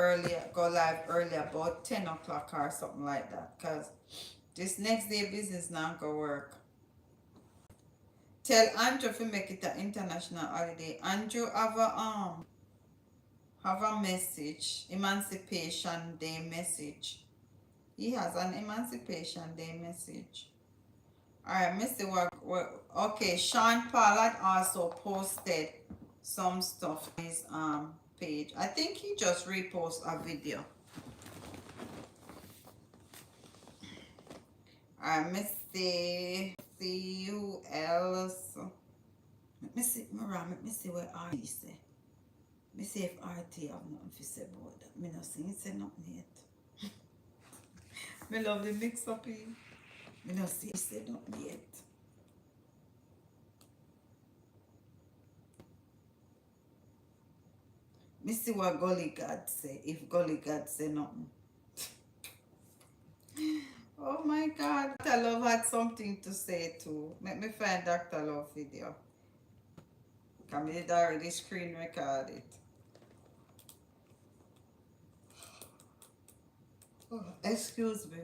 live early about 10 o'clock or something like that. Cause this next day business not gonna work. Tell Andrew to make it an international holiday. Andrew have a message. Emancipation Day message. He has an Emancipation Day message. Alright, Mr. Okay, Sean Paul had also posted some stuff on his page. I think he just reposted a video. Alright, Mr. See who else. Let me see, Mariah, let me see what RT say. Let me see if RT have nothing to say about that. Me not saying say nothing yet. Me love the mix up in. Me no see say nothing yet. Me see what Gully God say. If Gully God say nothing. Oh my God. Dr. Love had something to say too. Let me find Dr. Love video. Come me already screen record it. Oh, excuse me.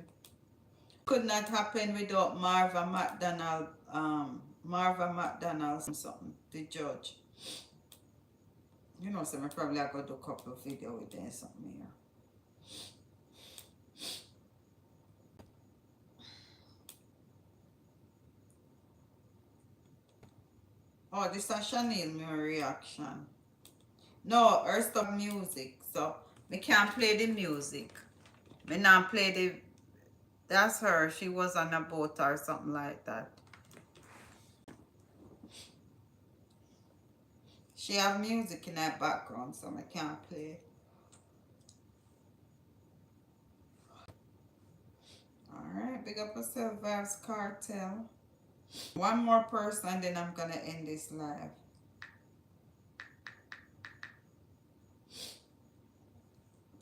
Could not happen without Marva McDonald something, the judge. You know, so I probably I could do a couple of videos with them something here. Oh, this is Chanel my reaction. No, her stop music, so me can't play the music. Me not play the. That's her. She was on a boat or something like that. She have music in her background, so I can't play. Alright, big up yourself, VYBZ Cartel. One more person, then I'm gonna end this live.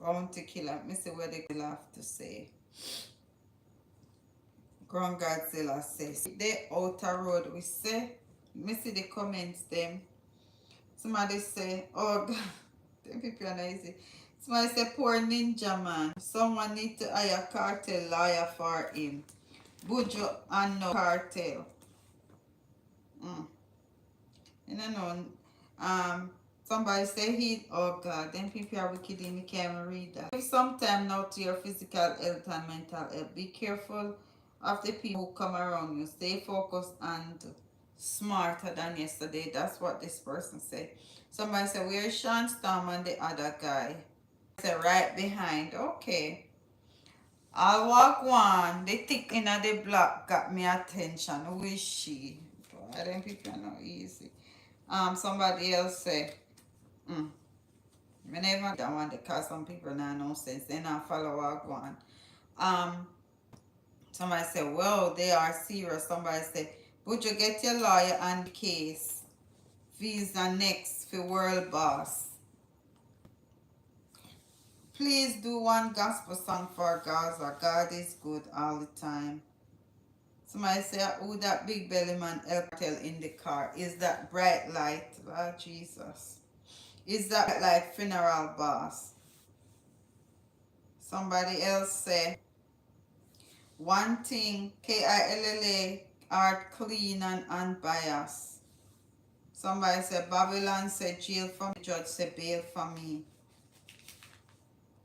Bounty Killer, let me see what they have to say. Grand Godzilla says, the outer road, we say, let me see the comments them. Somebody say, oh God, them people are easy. Somebody say, poor ninja man. Someone need to hire cartel lawyer for him. Bujo and no cartel. You know, somebody say he, oh God, them people are wicked and you can't even read that. Give some time now to your physical health and mental health. Be careful of the people who come around you. Stay focused and smarter than yesterday. That's what this person said. Somebody said, where's Sean Storm and the other guy? I said, right behind. Okay. I'll walk one. The tick in the block got me attention. Who is she? Boy, them people are not easy. Somebody else say, whenever I want to cause some people not no sense, they not follow walk one. Somebody say, well, they are serious. Somebody say, would you get your lawyer on the case? Visa next for world boss. Please do one gospel song for Gaza. God is good all the time. Somebody say, who that big belly man KARTEL in the car? Is that bright light? Lord Jesus. Is that like funeral boss? Somebody else say, one thing, KILLA art clean and unbiased. Somebody said, Babylon said jail for me, judge said bail for me.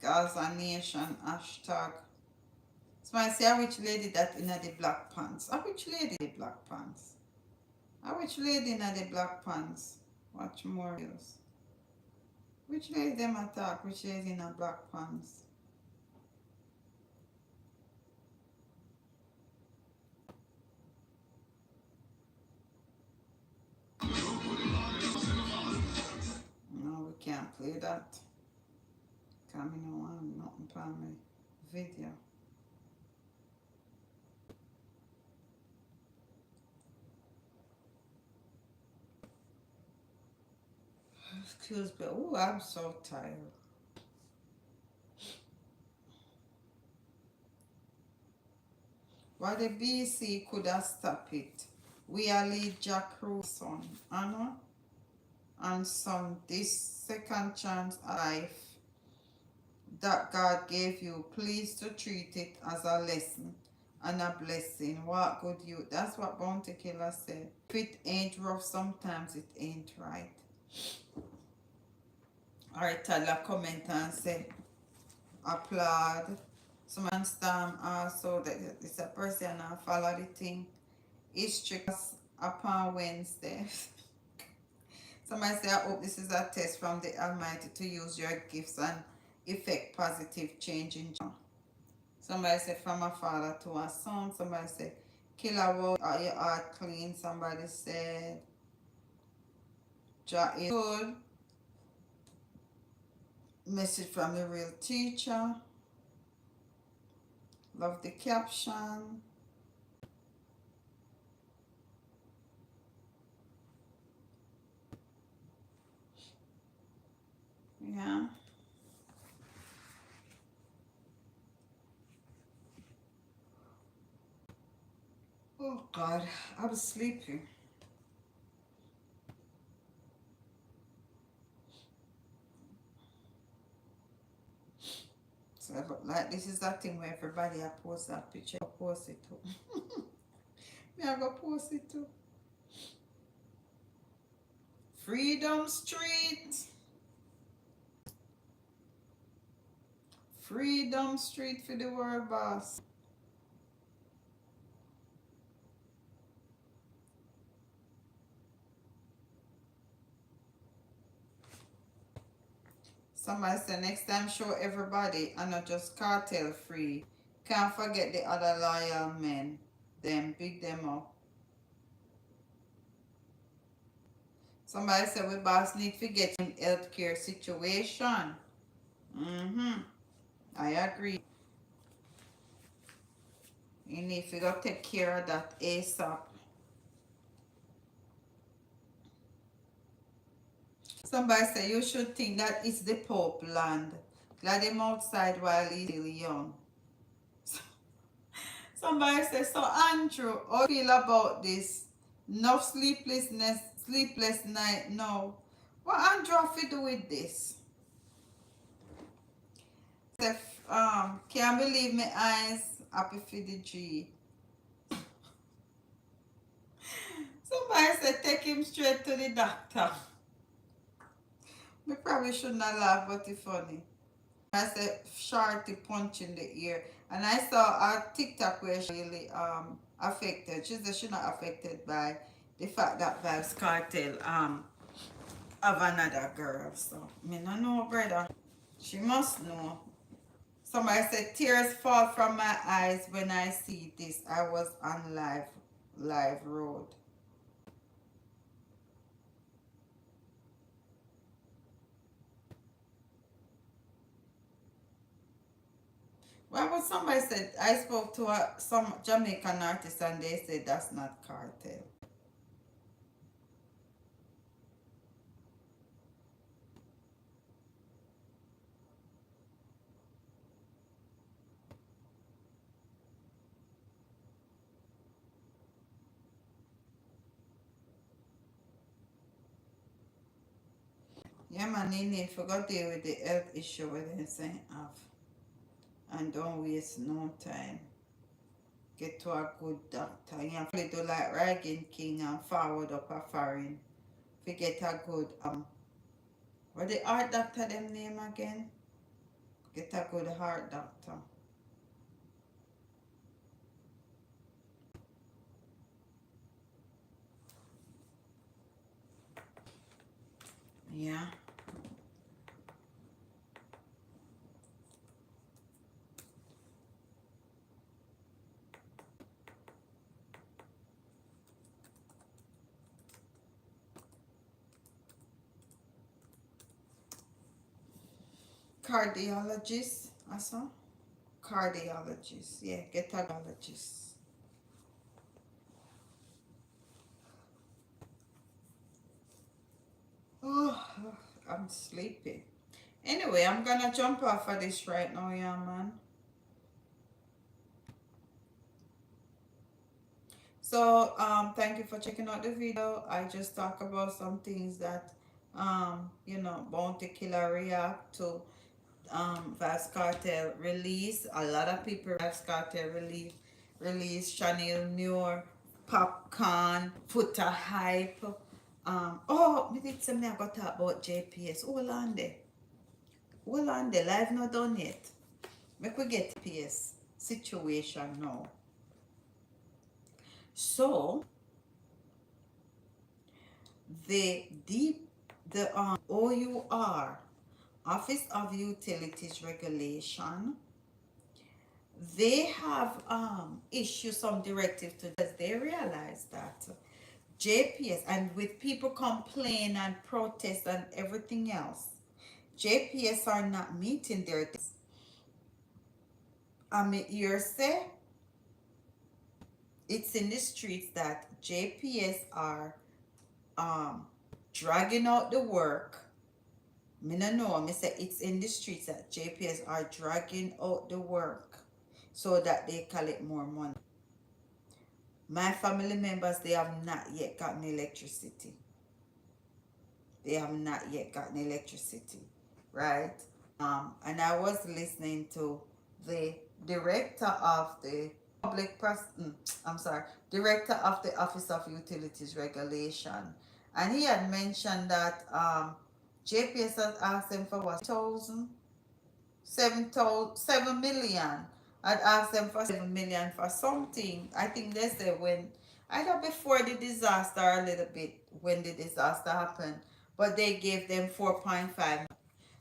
Gaza Nation, hashtag. Somebody say, which lady that in the black pants? Which lady in the black pants? Which lady in the black pants? Watch more videos. Which lady them attack? Which lady in the black pants? No, we can't play that. Because I don't want nothing for my video. Excuse me. Oh, I'm so tired. Why the BC could have stopped it? We are lead Jack Rose son, Anna and son. This second chance life that God gave you, please to treat it as a lesson and a blessing. What good you? That's what Bounty Killer said. If it ain't rough, sometimes it ain't right. Alright, Tyler comment and say, applaud. Someone Storm also that it's a person and follow the thing. History upon Wednesday. Somebody say, I hope this is a test from the Almighty to use your gifts and effect positive change in John. Somebody say, from a father to a son. Somebody say, killer world, your heart clean. Somebody said, Jah is good. Message from the real teacher. Love the caption. Yeah. Oh God, I'm sleepy. So, but like this is that thing where everybody I post that picture, I post it too. Me I go post it too. Freedom Street. Freedom Street for the world boss. Somebody said next time show everybody and not just cartel free. Can't forget the other loyal men. Them big them up. Somebody said we boss need to get in healthcare situation. I agree. You need to go take care of that ASAP. Somebody say you should think that it's the Pope land. Glad him outside while he's still young. Somebody say, so Andrew, how do you feel about this? Enough sleepless night no. What Andrew have to do with this? Say, can't believe my eyes, happy for the G. Somebody said take him straight to the doctor. We probably shouldn't have laughed, but it's funny. I said Shorty punch in the ear. And I saw a TikTok where she really affected. She said she's not affected by the fact that VYBZ Cartel have another girl. So me no know, brother. She must know. Somebody said tears fall from my eyes when I see this. I was on live road. Well, but somebody said, I spoke to some Jamaican artist and they said that's not cartel. Yeah, man, you need to go deal with the health issue with they say have. And don't waste no time. Get to a good doctor. You have to do like Reagan King and forward up a foreign. To get a good what the heart doctor them name again? Get a good heart doctor. Yeah. Cardiologist, I saw. Cardiologist, yeah, get a cardiologist. Oh, I'm sleepy. Anyway, I'm gonna jump off of this right now, yeah, man. So, thank you for checking out the video. I just talk about some things that, you know, Bounty Killer react to VYBZ Cartel release. A lot of people VYBZ Cartel release Chanel Muir, Popcorn, Footer Hype. Oh, me did say me I got talk about JPS. Hold on there. Hold on there. Live not done yet. Make we get JPS situation now. So the OUR, Office of Utilities Regulation, they have issued some directive to this. They realize that JPS, and with people complain and protest and everything else, JPS are not meeting their hear say it's in the streets that JPS are dragging out the work. Me no know. Me say it's in the streets that JPS are dragging out the work so that they collect more money. My family members, they have not yet gotten electricity. They have not yet gotten electricity, right? And I was listening to the director of the director of the Office of Utilities Regulation, and he had mentioned that JPS has asked them for what, 7 million. I'd asked them for 7 million for something. I think they said when either before the disaster or a little bit when the disaster happened, but they gave them 4.5.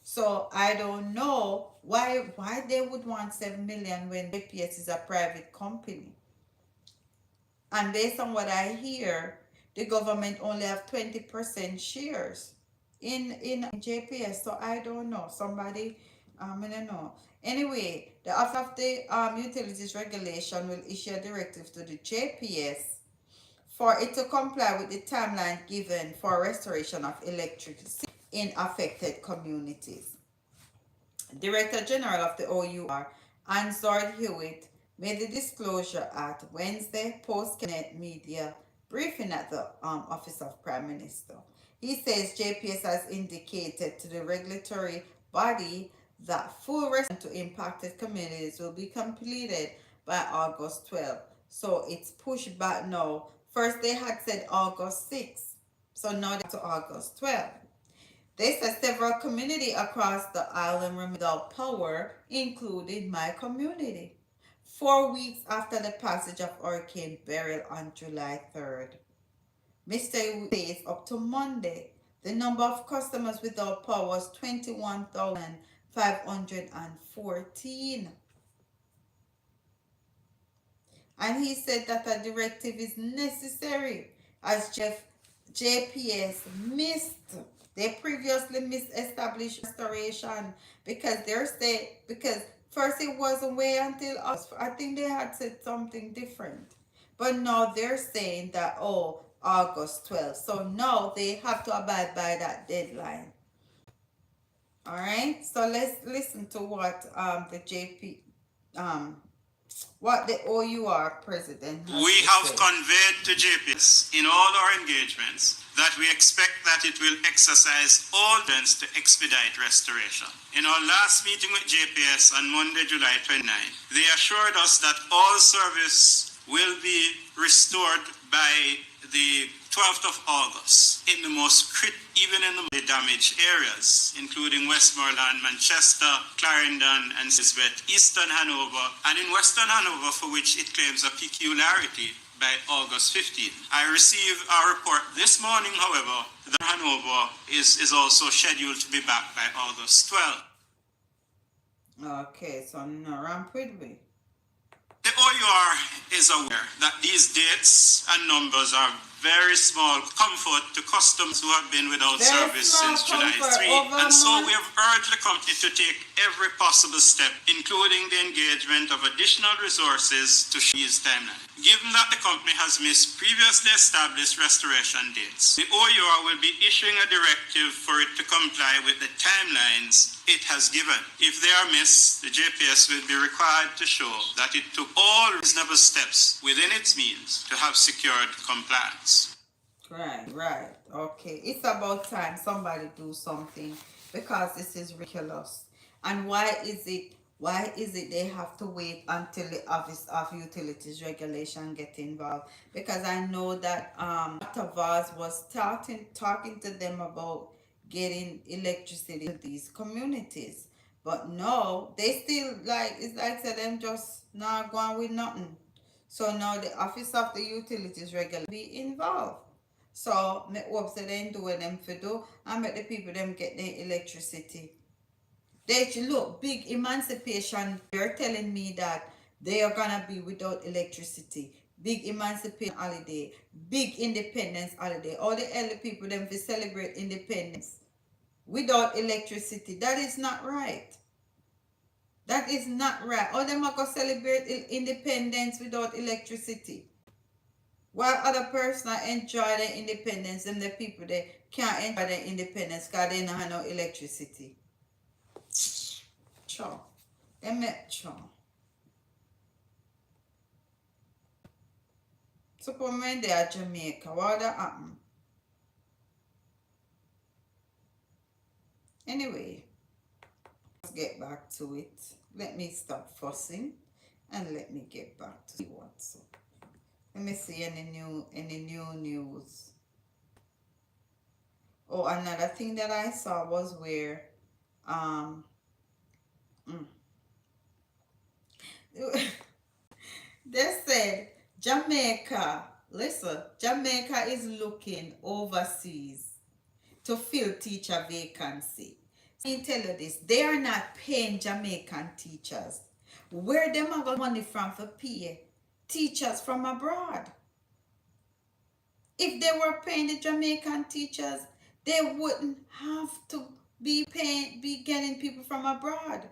So I don't know why they would want 7 million when JPS is a private company. And based on what I hear, the government only have 20% shares in JPS. So I don't know. Somebody, I don't know. Anyway, the Office of the Utilities Regulation will issue a directive to the JPS for it to comply with the timeline given for restoration of electricity in affected communities. Director General of the OUR, Ansard Hewitt, made the disclosure at Wednesday post-cabinet media briefing at the Office of Prime Minister. He says JPS has indicated to the regulatory body that full restoration to impacted communities will be completed by August 12. So it's pushed back now. First they had said August 6. So now they're to August 12. They said several communities across the island remain without power, including my community, 4 weeks after the passage of Hurricane Beryl on July 3rd. Mr. says up to Monday, the number of customers without power was 21,514. And he said that a directive is necessary as JPS they previously misestablished restoration because first it wasn't wait until us. I think they had said something different. But now they're saying that August 12th. So now they have to abide by that deadline. Alright, so let's listen to what what the OUR president has We have said. conveyed to JPS in all our engagements that we expect that it will exercise all means to expedite restoration. In our last meeting with JPS on Monday, July 29, they assured us that all service will be restored by the 12th of August in the even in the damaged areas, including Westmoreland, Manchester, Clarendon, and Elizabeth, Eastern Hanover, and in Western Hanover, for which it claims a peculiarity, by August 15. I received our report this morning, however, that Hanover is also scheduled to be back by August 12. Okay, so no ramp with me. The OUR is aware that these dates and numbers are very small comfort to customers who have been without service since July 3. And so we have urged the company to take every possible step, including the engagement of additional resources to these timelines. Given that the company has missed previously established restoration dates, the OUR will be issuing a directive for it to comply with the timelines it has given. If they are missed, the JPS will be required to show that it took all reasonable steps within its means to have secured compliance. Right. Okay. It's about time somebody do something because this is ridiculous. And why is it they have to wait until the Office of Utilities Regulation get involved? Because I know that Dr. Vaz was talking to them about getting electricity to these communities. But no, they still it's like them just not going with nothing. So now the Office of the Utilities Regulation be involved. So me hope that they do what them for do and make the people them get their electricity. They look big emancipation. They're telling me that they are gonna be without electricity. Big emancipation holiday, big independence holiday. All the elder people them to celebrate independence without electricity. That is not right. That is not right. How them are going to celebrate independence without electricity? While other person enjoy their independence, and the people they can't enjoy their independence because they don't have no electricity. Chow. They make chow. Suppose when they are Jamaica, what would that happen? Anyway, let's get back to it. Let me stop fussing and let me get back to what's up. Let me see any new news. Oh, another thing that I saw was where they said Jamaica, listen, Jamaica is looking overseas to fill teacher vacancy. Let me tell you this, they are not paying Jamaican teachers. Where them are got money from for pay teachers from abroad? If they were paying the Jamaican teachers, they wouldn't have to be getting people from abroad.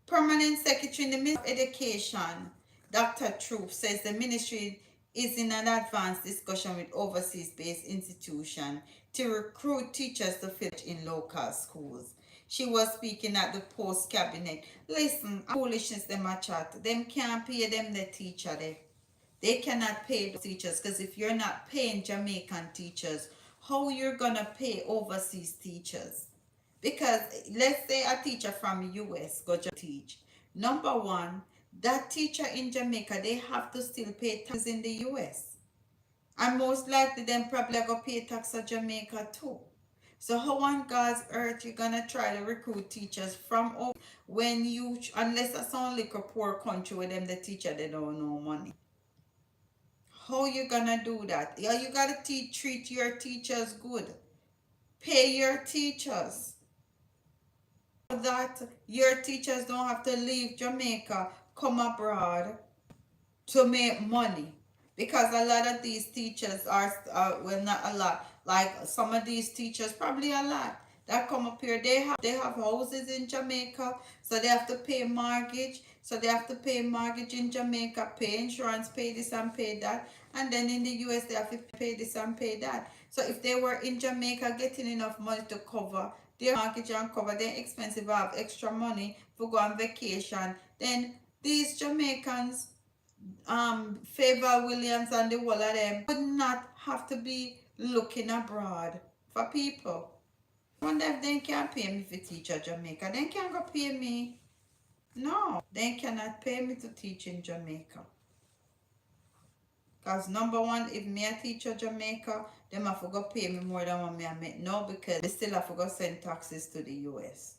Permanent Secretary in the Ministry of Education, Dr. Troop, says the ministry is in an advanced discussion with overseas-based institutions to recruit teachers to fill in local schools. She was speaking at the post cabinet. Listen, foolishness them a chat. Them can't pay them the teacher there. They cannot pay those teachers, because if you're not paying Jamaican teachers, how you're gonna pay overseas teachers? Because let's say a teacher from the US go to teach. Number one, that teacher in Jamaica, they have to still pay taxes in the US. And most likely them probably go pay tax in Jamaica too. So how on God's earth you gonna try to recruit teachers from over when you, unless it's only like a poor country where them the teacher they don't know money? How you gonna do that? Yeah, you gotta treat your teachers good. Pay your teachers. That your teachers don't have to leave Jamaica, come abroad to make money. Because a lot of these teachers are, well, not a lot, like some of these teachers, probably a lot, that come up here, they have houses in Jamaica, so they have to pay mortgage, in Jamaica, pay insurance, pay this and pay that, and then in the US they have to pay this and pay that. So if they were in Jamaica getting enough money to cover their mortgage and cover their expenses, have extra money for go on vacation, then these Jamaicans, Favor Williams and the whole of them, would not have to be looking abroad for people. I wonder if they can pay me for teach at Jamaica. They can't go pay me. No, they cannot pay me to teach in Jamaica. Because number one, if me a teach at Jamaica, them have to go pay me more than what me I make now, because they still have to go send taxes to the US.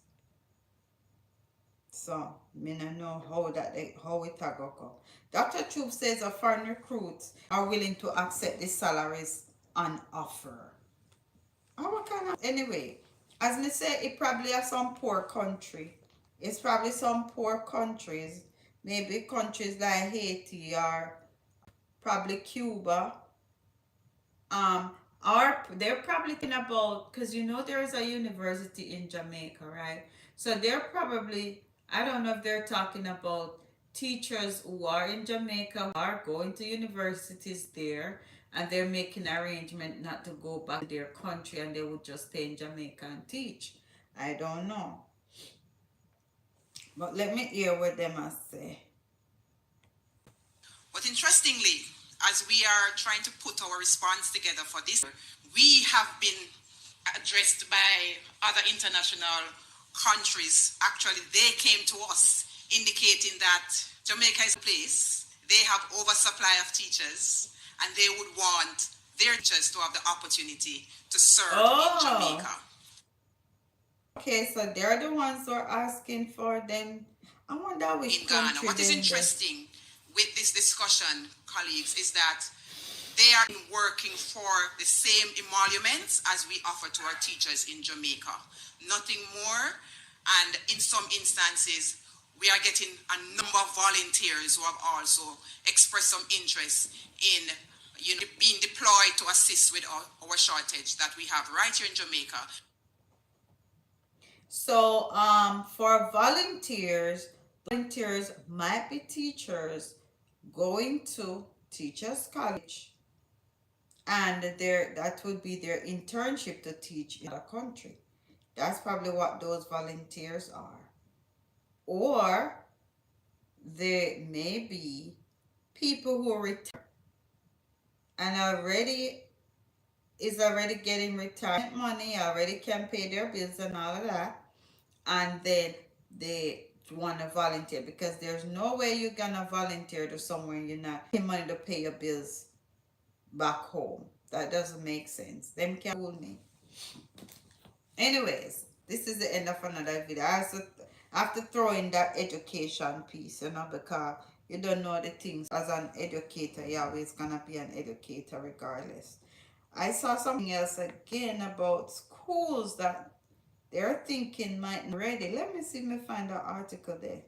So, me don't know how it go. Dr. Troop says that foreign recruits are willing to accept the salaries on offer. Anyway, as me say, it probably are some poor country. It's probably some poor countries, maybe countries like Haiti or probably Cuba. Or they're probably thinking about, because you know there's a university in Jamaica, right? So they're probably, I don't know if they're talking about teachers who are in Jamaica, who are going to universities there, and they're making arrangement not to go back to their country, and they would just stay in Jamaica and teach. I don't know. But let me hear what them I say. But interestingly, as we are trying to put our response together for this, we have been addressed by other international countries. Actually, they came to us indicating that Jamaica is a place, they have oversupply of teachers, and they would want their teachers to have the opportunity to serve in Jamaica. Okay, so they're the ones who are asking for them. I wonder which in Ghana. country. What is interesting with this discussion, colleagues, is that they are working for the same emoluments as we offer to our teachers in Jamaica. Nothing more. And in some instances, we are getting a number of volunteers who have also expressed some interest in being deployed to assist with our shortage that we have right here in Jamaica. So for volunteers might be teachers going to teachers college, and that would be their internship to teach in a country. That's probably what those volunteers are. Or there may be people who retire and already getting retirement money, already can pay their bills and all of that, and then they want to volunteer, because there's no way you're gonna volunteer to somewhere you're not paying money to pay your bills back home. That doesn't make sense. Them can't fool me. Anyways, this is the end of another video. I have to throw in that education piece, because you don't know the things. As an educator, you're always gonna be an educator regardless. I saw something else again about schools that they're thinking might not be ready. Let me see if I find an article there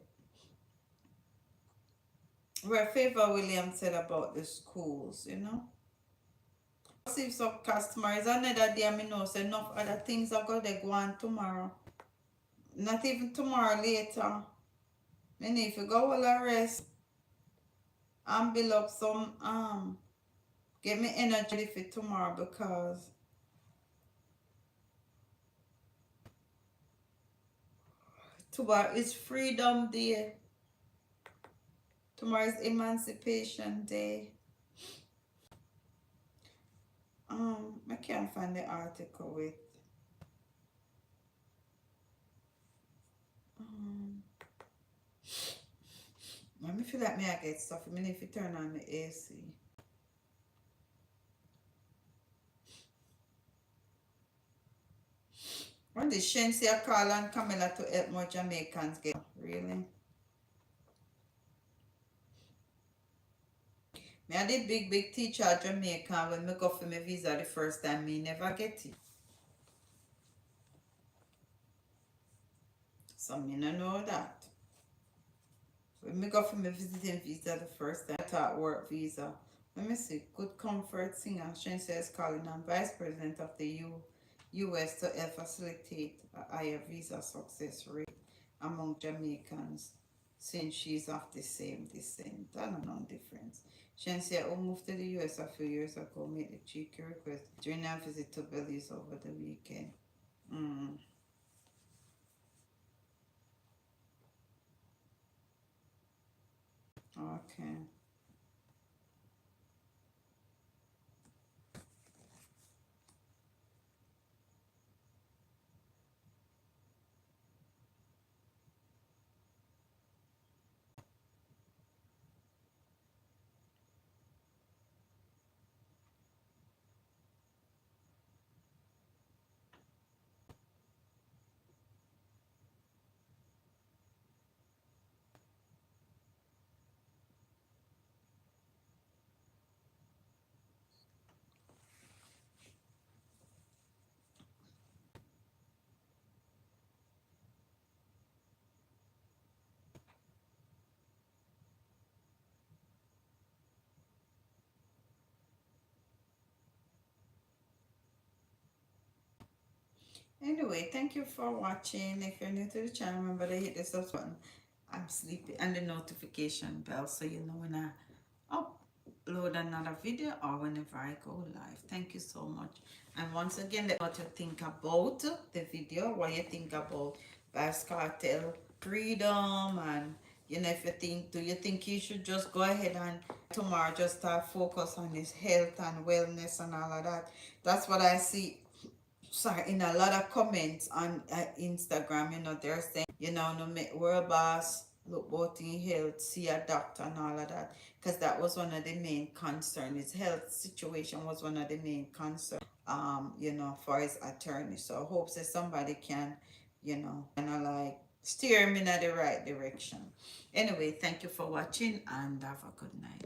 where Favor Williams said about the schools, See if some customers another day, I know say enough other things are going to go on tomorrow. Not even tomorrow, later. I need if you go all a rest and build up some get me energy for tomorrow, because tomorrow is Freedom Day. Tomorrow is Emancipation Day. I can't find the article with let me feel like me I get stuff. I mean, if you turn on the AC. When did Shensia call on Camilla to help more Jamaicans get? Really? Me I did big teacher at Jamaica when me go for my visa the first time. Me never get it. So me no know that. When me go for my visiting visa the first time, I thought work visa. Let me see. Good Comfort Singer. Shensia is calling on Vice President of the U.S. to help facilitate a higher visa success rate among Jamaicans, since she's of the same descent. I don't know the difference. Shensia, who moved to the U.S. a few years ago, made the cheeky request during a visit to Belize over the weekend. Okay. Anyway, thank you for watching. If you're new to the channel, remember to hit the subscribe button. I'm sleepy, and the notification bell, so you know when I upload another video or whenever I go live. Thank you so much. And once again, let me know what you think about the video, what you think about VYBZ Cartel freedom, and if you think he should just go ahead and tomorrow just start focus on his health and wellness and all of that. That's what I see. Sorry, in a lot of comments on Instagram, they're saying, no make world boss, look about in health, see a doctor and all of that. Because that was one of the main concerns. His health situation was one of the main concerns, for his attorney. So I hope that somebody can, steer him in the right direction. Anyway, thank you for watching, and have a good night.